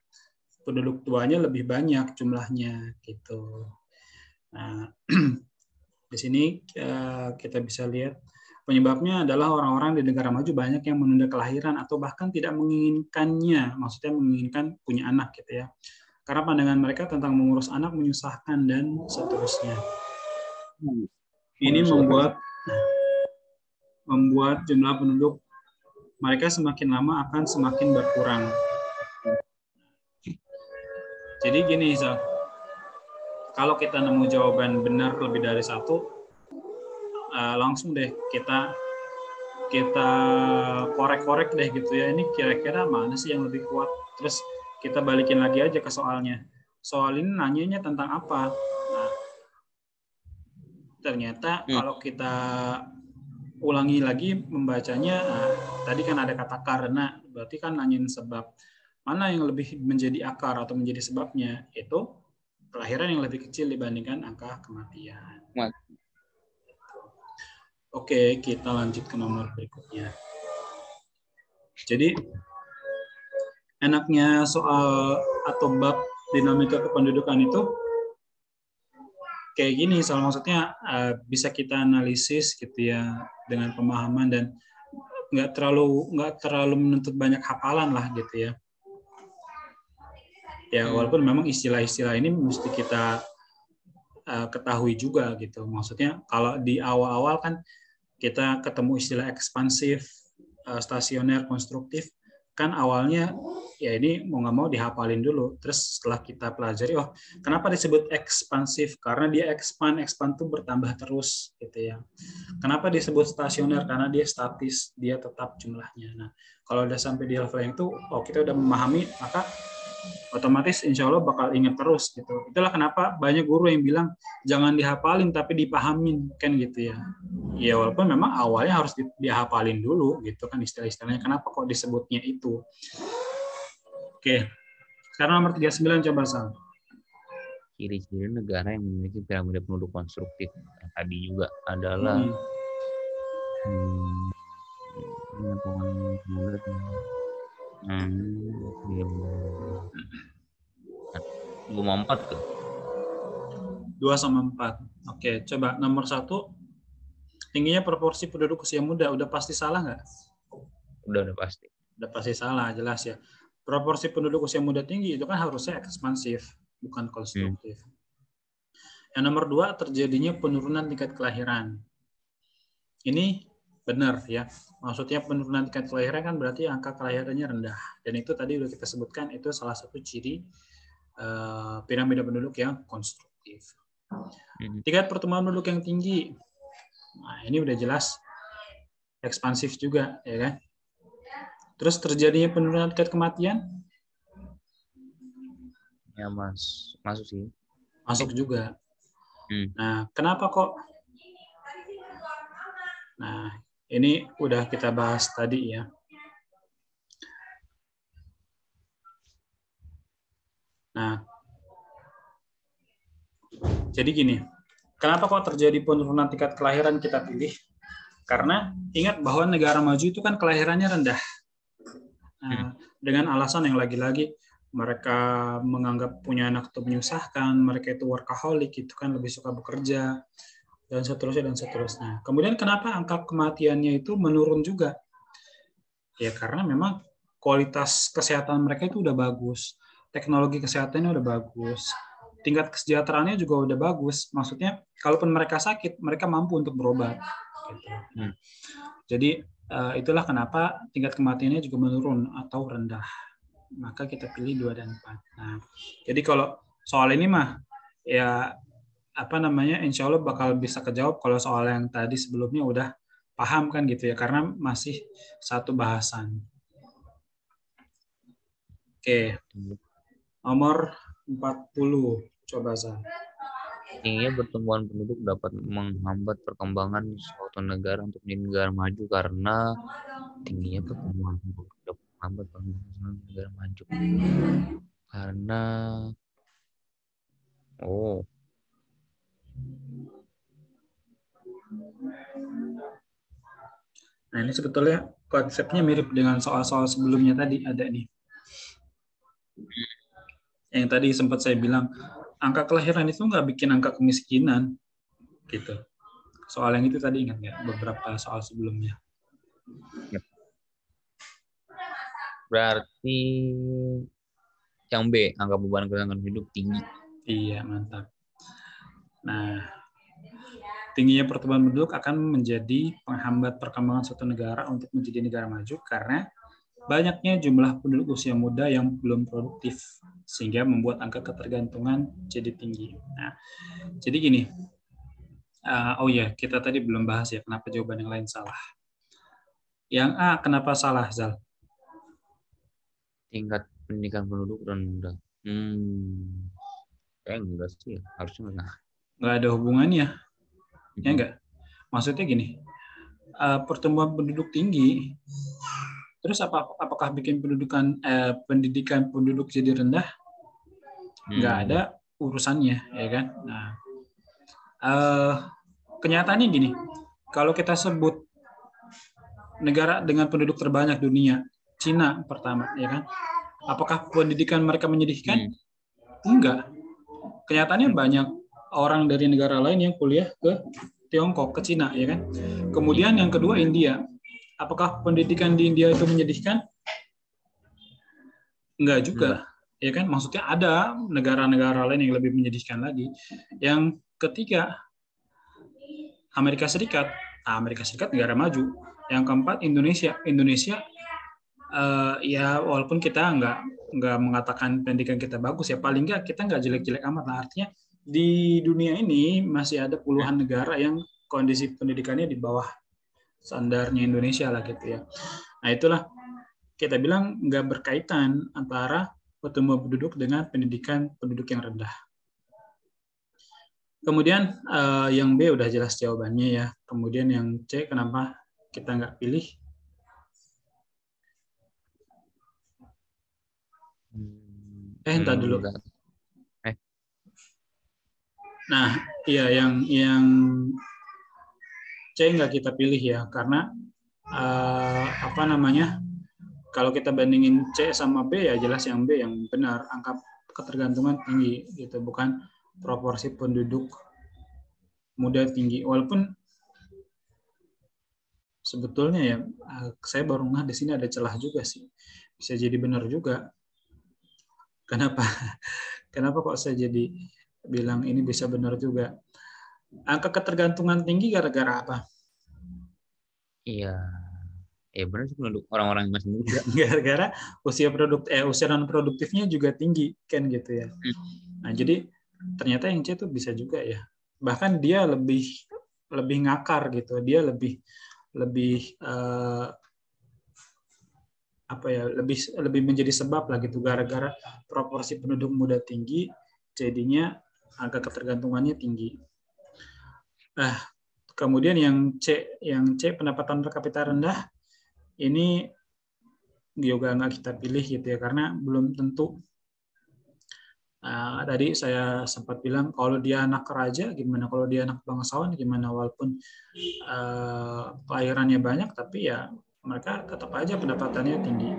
penduduk tuanya lebih banyak jumlahnya, gitu. Nah, di sini kita bisa lihat penyebabnya adalah orang-orang di negara maju banyak yang menunda kelahiran atau bahkan tidak menginginkannya, maksudnya menginginkan punya anak gitu ya. Karena pandangan mereka tentang mengurus anak menyusahkan dan seterusnya. Ini membuat jumlah penduduk mereka semakin lama akan semakin berkurang. Jadi gini, Zal, kalau kita nemu jawaban benar lebih dari satu, langsung deh kita korek-korek deh gitu ya, ini kira-kira mana sih yang lebih kuat, terus kita balikin lagi aja ke soalnya. Soal ini nanyanya tentang apa? Nah, ternyata kalau kita ulangi lagi membacanya, nah, tadi kan ada kata karena, berarti kan nanyain sebab. Mana yang lebih menjadi akar atau menjadi sebabnya? Itu kelahiran yang lebih kecil dibandingkan angka kematian. Oke, kita lanjut ke nomor berikutnya. Jadi, enaknya soal atau bab dinamika kependudukan itu kayak gini, soal maksudnya bisa kita analisis gitu ya dengan pemahaman dan nggak terlalu menuntut banyak hafalan lah gitu ya. Ya walaupun memang istilah-istilah ini mesti kita ketahui juga gitu. Maksudnya kalau di awal-awal kan kita ketemu istilah ekspansif, stasioner, konstruktif, kan awalnya ya ini mau nggak mau dihafalin dulu. Terus setelah kita pelajari, oh kenapa disebut ekspansif? Karena dia expand tuh bertambah terus gitu ya. Kenapa disebut stasioner? Karena dia statis, dia tetap jumlahnya. Nah kalau udah sampai di level yang itu, oh kita udah memahami, maka otomatis insya Allah bakal ingat terus gitu. Itulah kenapa banyak guru yang bilang jangan dihafalin tapi dipahamin kan gitu ya. Ya walaupun memang awalnya harus dihafalin dulu gitu kan istilah-istilahnya. Kenapa kok disebutnya itu? Oke. Sekarang nomor 39 coba Sal. Ciri-ciri negara yang memiliki piramida penduduk konstruktif yang tadi juga adalah dua sama 4 tuh. 2 sama 4. Oke, coba nomor 1. Tingginya proporsi penduduk usia muda. Udah pasti salah nggak? Udah pasti. Udah pasti salah, jelas ya. Proporsi penduduk usia muda tinggi itu kan harusnya ekspansif, bukan konstruktif. Yang nomor 2, terjadinya penurunan tingkat kelahiran. Ini benar ya. Maksudnya penurunan tingkat kelahiran kan berarti angka kelahirannya rendah. Dan itu tadi udah kita sebutkan, itu salah satu ciri piramida penduduk yang konstruktif. Tingkat pertumbuhan penduduk yang tinggi. Nah, ini udah jelas ekspansif juga, ya kan? Terus terjadinya penurunan tingkat kematian? Ya, masuk sih. Masuk juga. Nah, kenapa kok? Nah, ini udah kita bahas tadi ya. Nah, jadi gini, kenapa kok terjadi penurunan tingkat kelahiran kita pilih? Karena ingat bahwa negara maju itu kan kelahirannya rendah. Nah, dengan alasan yang lagi-lagi mereka menganggap punya anak itu menyusahkan, mereka itu workaholic, itu kan lebih suka bekerja, dan seterusnya dan seterusnya. Kemudian kenapa angka kematiannya itu menurun juga? Ya karena memang kualitas kesehatan mereka itu udah bagus, teknologi kesehatannya udah bagus, tingkat kesejahteraannya juga udah bagus. Maksudnya, kalaupun mereka sakit, mereka mampu untuk berobat. Gitu. Nah, jadi itulah kenapa tingkat kematiannya juga menurun atau rendah. Maka kita pilih 2 dan 4. Nah, jadi kalau soal ini mah ya insya Allah bakal bisa kejawab kalau soal yang tadi sebelumnya udah paham kan gitu ya, karena masih satu bahasan. Oke, nomor 40, coba Zan. Tingginya pertumbuhan penduduk dapat menghambat perkembangan suatu negara untuk menjadi negara maju karena tingginya pertumbuhan penduduk dapat menghambat perkembangan negara maju karena Nah, ini sebetulnya konsepnya mirip dengan soal-soal sebelumnya tadi ada nih. Yang tadi sempat saya bilang, angka kelahiran itu nggak bikin angka kemiskinan. Gitu. Soal yang itu tadi ingat nggak? Beberapa soal sebelumnya. berarti yang B, angka beban kelangsungan hidup tinggi. Iya, mantap. Nah, tingginya pertumbuhan penduduk akan menjadi penghambat perkembangan suatu negara untuk menjadi negara maju karena banyaknya jumlah penduduk usia muda yang belum produktif, sehingga membuat angka ketergantungan jadi tinggi. Nah, jadi gini, oh ya, kita tadi belum bahas ya kenapa jawaban yang lain salah. Yang A, kenapa salah, Zal? Tingkat pendidikan penduduk rendah. Enggak sih, harusnya enggak. Nggak ada hubungannya, ya enggak? Maksudnya gini, pertumbuhan penduduk tinggi, terus apakah bikin pendidikan penduduk jadi rendah? Nggak ada urusannya, ya kan? Nah, kenyataannya gini, kalau kita sebut negara dengan penduduk terbanyak dunia, Cina pertama, ya kan? Apakah pendidikan mereka menyedihkan? Enggak. Kenyataannya banyak orang dari negara lain yang kuliah ke Tiongkok, ke Cina, ya kan? Kemudian yang kedua India. Apakah pendidikan di India itu menyedihkan? Enggak juga, ya kan? Maksudnya ada negara-negara lain yang lebih menyedihkan lagi. Yang ketiga Amerika Serikat. Amerika Serikat negara maju. Yang keempat Indonesia. Indonesia ya walaupun kita nggak mengatakan pendidikan kita bagus ya, paling nggak kita nggak jelek-jelek amat lah. Artinya di dunia ini masih ada puluhan negara yang kondisi pendidikannya di bawah standarnya Indonesia lah gitu ya. Nah itulah kita bilang nggak berkaitan antara pertumbuhan penduduk dengan pendidikan penduduk yang rendah. Kemudian yang B udah jelas jawabannya ya. Kemudian yang C kenapa kita nggak pilih? Entar dulu. Nah, iya yang C nggak kita pilih ya, karena kalau kita bandingin C sama B ya jelas yang B yang benar, angka ketergantungan tinggi gitu, bukan proporsi penduduk muda tinggi. Walaupun sebetulnya ya saya baru nggak di sini ada celah juga sih, bisa jadi benar juga. Kenapa kok saya jadi bilang ini bisa benar juga? Angka ketergantungan tinggi gara-gara apa? Iya, benar sih penduduk orang-orang yang masih muda. Gara-gara usia non produktifnya juga tinggi kan gitu ya. Nah jadi ternyata yang C itu bisa juga ya. Bahkan dia lebih ngakar gitu. Dia lebih lebih menjadi sebab lah gitu, gara-gara proporsi penduduk muda tinggi jadinya angka ketergantungannya tinggi. Kemudian yang C pendapatan per kapita rendah ini juga nggak kita pilih gitu ya, karena belum tentu Tadi saya sempat bilang kalau dia anak raja gimana, kalau dia anak bangsawan gimana, walaupun kelahirannya banyak tapi ya mereka tetap aja pendapatannya tinggi.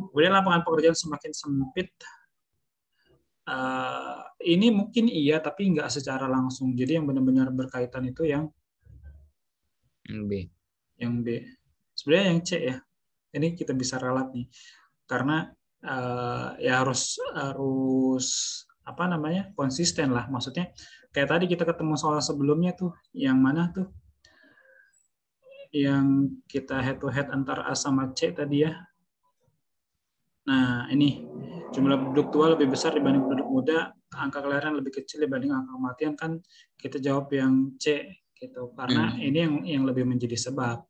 Kemudian lapangan pekerjaan semakin sempit. Ini mungkin iya tapi nggak secara langsung. Jadi yang benar-benar berkaitan itu yang B. Yang B. Sebenarnya yang C ya. Ini kita bisa ralat nih. Karena ya harus apa namanya? Konsisten lah. Maksudnya kayak tadi kita ketemu soal sebelumnya tuh, yang mana tuh? Yang kita head to head antara A sama C tadi ya. Nah, ini jumlah penduduk tua lebih besar dibanding penduduk muda, angka kelahiran lebih kecil dibanding angka kematian, kan kita jawab yang C gitu. Karena ini yang lebih menjadi sebab.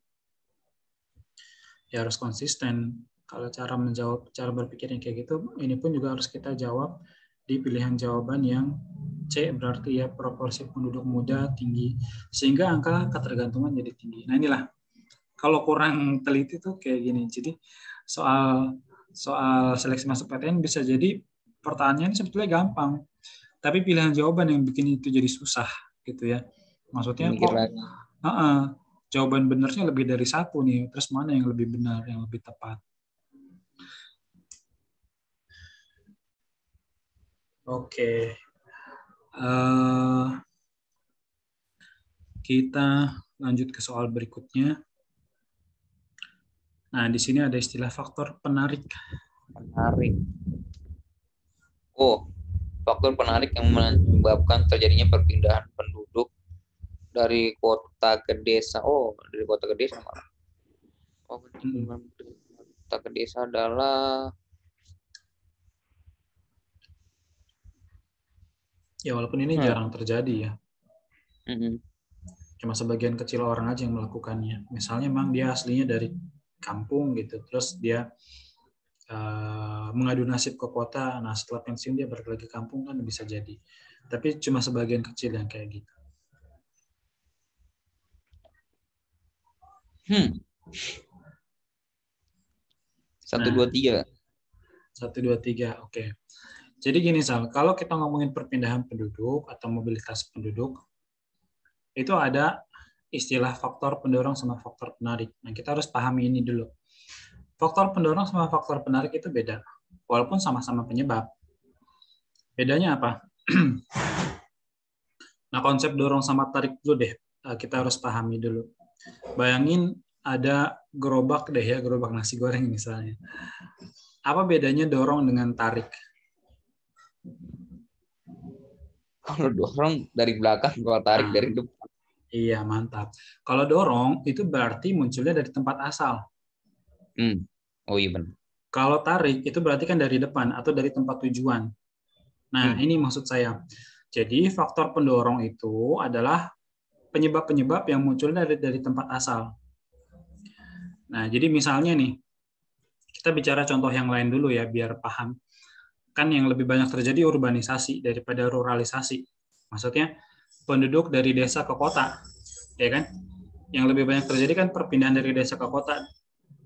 Ya harus konsisten. Kalau cara menjawab, cara berpikir yang kayak gitu, ini pun juga harus kita jawab di pilihan jawaban yang C, berarti ya proporsi penduduk muda tinggi, sehingga angka ketergantungan jadi tinggi. Nah inilah, kalau kurang teliti tuh kayak gini. Jadi soal seleksi masuk PTN bisa jadi pertanyaannya sebetulnya gampang, tapi pilihan jawaban yang bikin itu jadi susah gitu ya. Maksudnya kok jawaban benernya lebih dari satu nih, terus mana yang lebih benar, yang lebih tepat. Oke. Kita lanjut ke soal berikutnya. Nah, di sini ada istilah faktor penarik. Faktor penarik yang menyebabkan terjadinya perpindahan penduduk dari kota ke desa. Dari kota ke desa malah. Kota ke desa adalah ya walaupun ini jarang terjadi ya. Cuma sebagian kecil orang aja yang melakukannya. Misalnya memang dia aslinya dari kampung gitu, terus dia mengadu nasib ke kota. Nah setelah pensiun dia balik lagi ke kampung, kan bisa jadi. Tapi cuma sebagian kecil yang kayak gitu. 1, 2, 3. 1, 2, 3, oke. Jadi gini Sal, kalau kita ngomongin perpindahan penduduk atau mobilitas penduduk, itu ada istilah faktor pendorong sama faktor penarik. Nah, kita harus pahami ini dulu. Faktor pendorong sama faktor penarik itu beda, walaupun sama-sama penyebab. Bedanya apa? Nah, konsep dorong sama tarik dulu deh, kita harus pahami dulu. Bayangin ada gerobak deh ya, gerobak nasi goreng misalnya. Apa bedanya dorong dengan tarik? Kalau dorong dari belakang, kalau tarik dari depan. Iya, mantap. Kalau dorong itu berarti munculnya dari tempat asal. Oh iya benar. Kalau tarik itu berarti kan dari depan atau dari tempat tujuan. Nah, ini maksud saya. Jadi faktor pendorong itu adalah penyebab-penyebab yang muncul dari tempat asal. Nah, jadi misalnya nih, kita bicara contoh yang lain dulu ya, biar paham. Kan yang lebih banyak terjadi urbanisasi daripada ruralisasi. Maksudnya penduduk dari desa ke kota, ya kan? Yang lebih banyak terjadi kan perpindahan dari desa ke kota,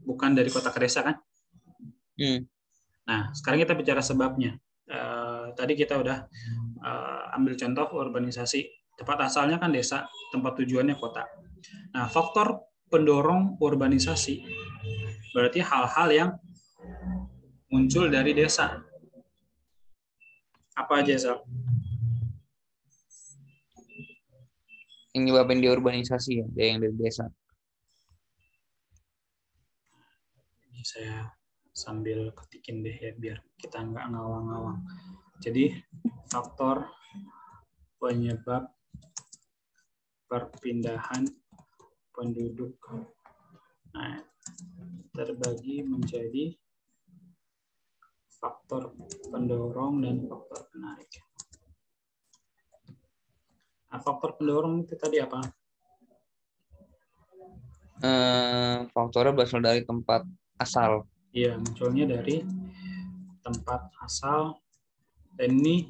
bukan dari kota ke desa kan? Nah, sekarang kita bicara sebabnya. Tadi kita udah ambil contoh urbanisasi. Tempat asalnya kan desa, tempat tujuannya kota. Nah, faktor pendorong urbanisasi berarti hal-hal yang muncul dari desa. Apa aja, Sal? Yang nyebabin di urbanisasi ya, yang dari desa. Ini saya sambil ketikin deh ya, biar kita nggak ngawang-ngawang. Jadi, faktor penyebab perpindahan penduduk. Nah, terbagi menjadi faktor pendorong dan faktor penarik. Nah, faktor pendorong itu tadi apa? Faktornya berasal dari tempat asal. Iya, munculnya dari tempat asal, dan ini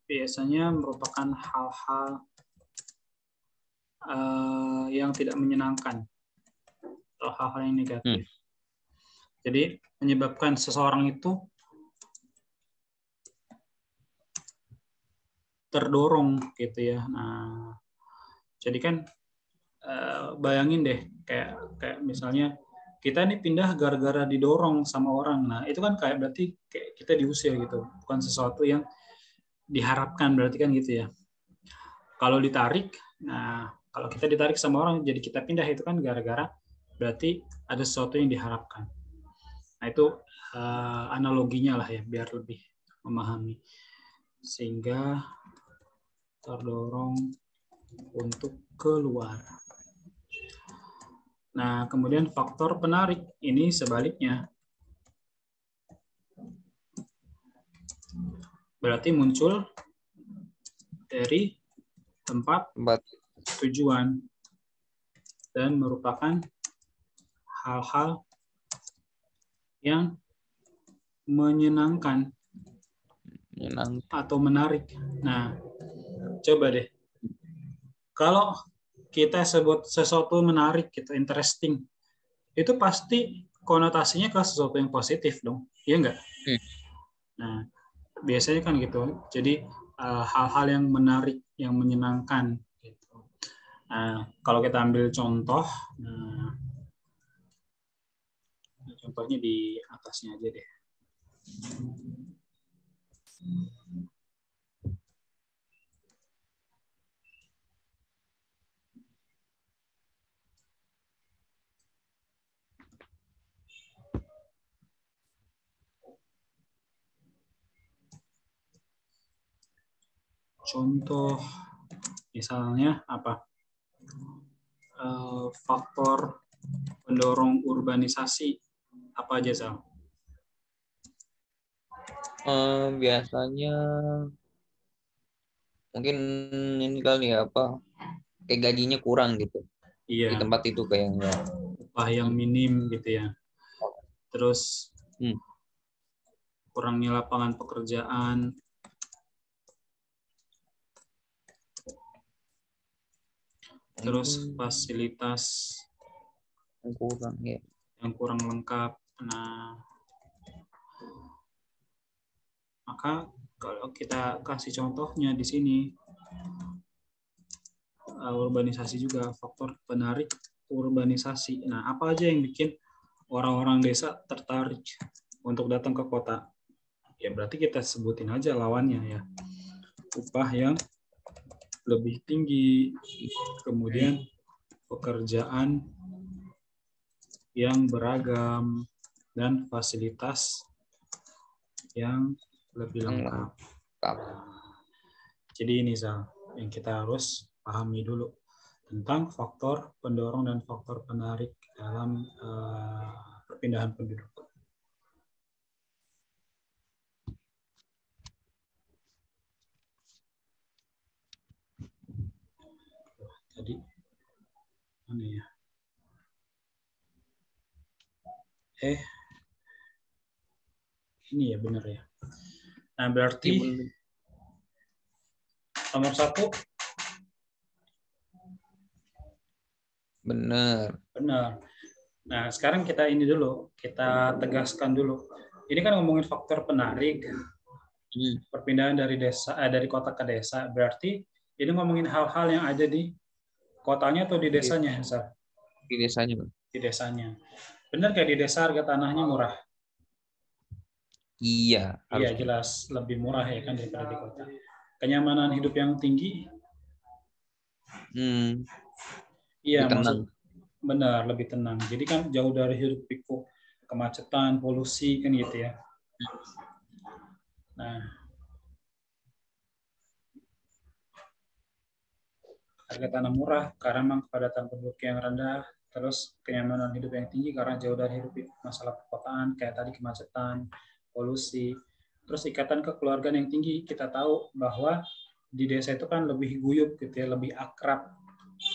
biasanya merupakan hal-hal yang tidak menyenangkan atau hal-hal yang negatif. Jadi menyebabkan seseorang itu terdorong gitu ya. Nah, jadi kan bayangin deh kayak misalnya kita nih pindah gara-gara didorong sama orang. Nah, itu kan kayak berarti kayak kita diusir gitu. Bukan sesuatu yang diharapkan berarti kan gitu ya. Kalau ditarik, nah kalau kita ditarik sama orang jadi kita pindah itu kan gara-gara berarti ada sesuatu yang diharapkan. Nah, itu analoginya lah ya biar lebih memahami. Sehingga terdorong untuk keluar. Nah, kemudian faktor penarik ini sebaliknya. Berarti muncul dari tempat tujuan dan merupakan hal-hal yang menyenangkan atau menarik. Nah, coba deh. Kalau kita sebut sesuatu menarik gitu, interesting, itu pasti konotasinya ke sesuatu yang positif dong, iya nggak? Nah, biasanya kan gitu. Jadi hal-hal yang menarik, yang menyenangkan. Gitu. Nah, kalau kita ambil contoh, contohnya di atasnya aja deh. Contoh misalnya apa? Faktor pendorong urbanisasi apa aja, Sal? Biasanya mungkin ini kali ya apa? Kayak gajinya kurang gitu. Iya. Di tempat itu kayaknya. Upah yang minim gitu ya. Terus kurangnya lapangan pekerjaan. Terus fasilitas yang kurang lengkap. Nah, maka kalau kita kasih contohnya di sini, urbanisasi juga faktor penarik urbanisasi. Nah, apa aja yang bikin orang-orang desa tertarik untuk datang ke kota? Ya berarti kita sebutin aja lawannya ya. Upah yang lebih tinggi, kemudian pekerjaan yang beragam, dan fasilitas yang lebih lengkap. Jadi ini Zal, yang kita harus pahami dulu tentang faktor pendorong dan faktor penarik dalam perpindahan penduduk. Tadi mana ya? Ini ya benar ya. Nah berarti nomor 1 benar. Nah sekarang kita ini dulu, kita tegaskan dulu. Ini kan ngomongin faktor penarik perpindahan dari kota ke desa. Berarti ini ngomongin hal-hal yang ada di kotanya atau di desanya, Sal? Di desanya. Di desanya. Benar kayak di desa harga tanahnya murah? Iya. Iya jelas lebih murah ya kan daripada di kota. Kenyamanan hidup yang tinggi? Iya, maksud benar lebih tenang. Jadi kan jauh dari hiruk pikuk, kemacetan, polusi kan gitu ya. Nah, harga tanah murah karena memang kepadatan penduduk yang rendah, terus kenyamanan hidup yang tinggi karena jauh dari hiruk pikuk masalah perkotaan kayak tadi kemacetan, polusi, terus ikatan kekeluargaan yang tinggi. Kita tahu bahwa di desa itu kan lebih guyup gitu ya, lebih akrab,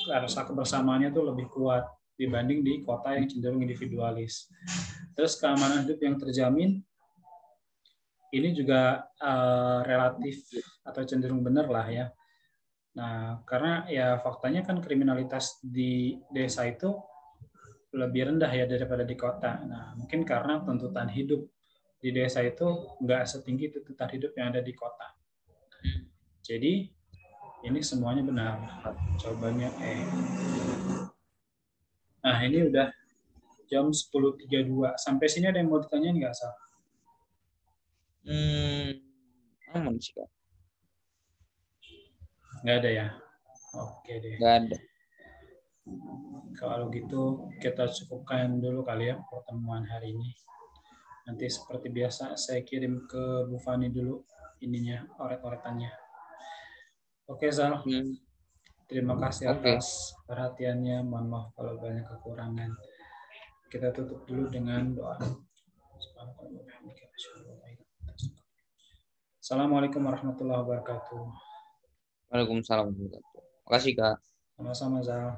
rasa kebersamaannya tuh lebih kuat dibanding di kota yang cenderung individualis. Terus keamanan hidup yang terjamin ini juga relatif atau cenderung benar lah ya. Nah, karena ya faktanya kan kriminalitas di desa itu lebih rendah ya daripada di kota. Nah, mungkin karena tuntutan hidup di desa itu nggak setinggi tuntutan hidup yang ada di kota. Jadi ini semuanya benar. Jawabannya E. Nah, ini udah jam 10.32. Sampai sini ada yang mau ditanyain nggak, Sal? Aman sih Kak. Nggak ada ya? Oke deh. Nggak ada. Kalau gitu kita cukupkan dulu kali ya pertemuan hari ini. Nanti seperti biasa saya kirim ke Bu Fani dulu ininya, oret-oretannya. Oke, Sal. Terima kasih Oke. atas perhatiannya. Mohon maaf kalau banyak kekurangan. Kita tutup dulu dengan doa. Assalamualaikum warahmatullahi wabarakatuh. Waalaikumsalam warahmatullahi wabarakatuh. Makasih Kak. Sama-sama, Zal.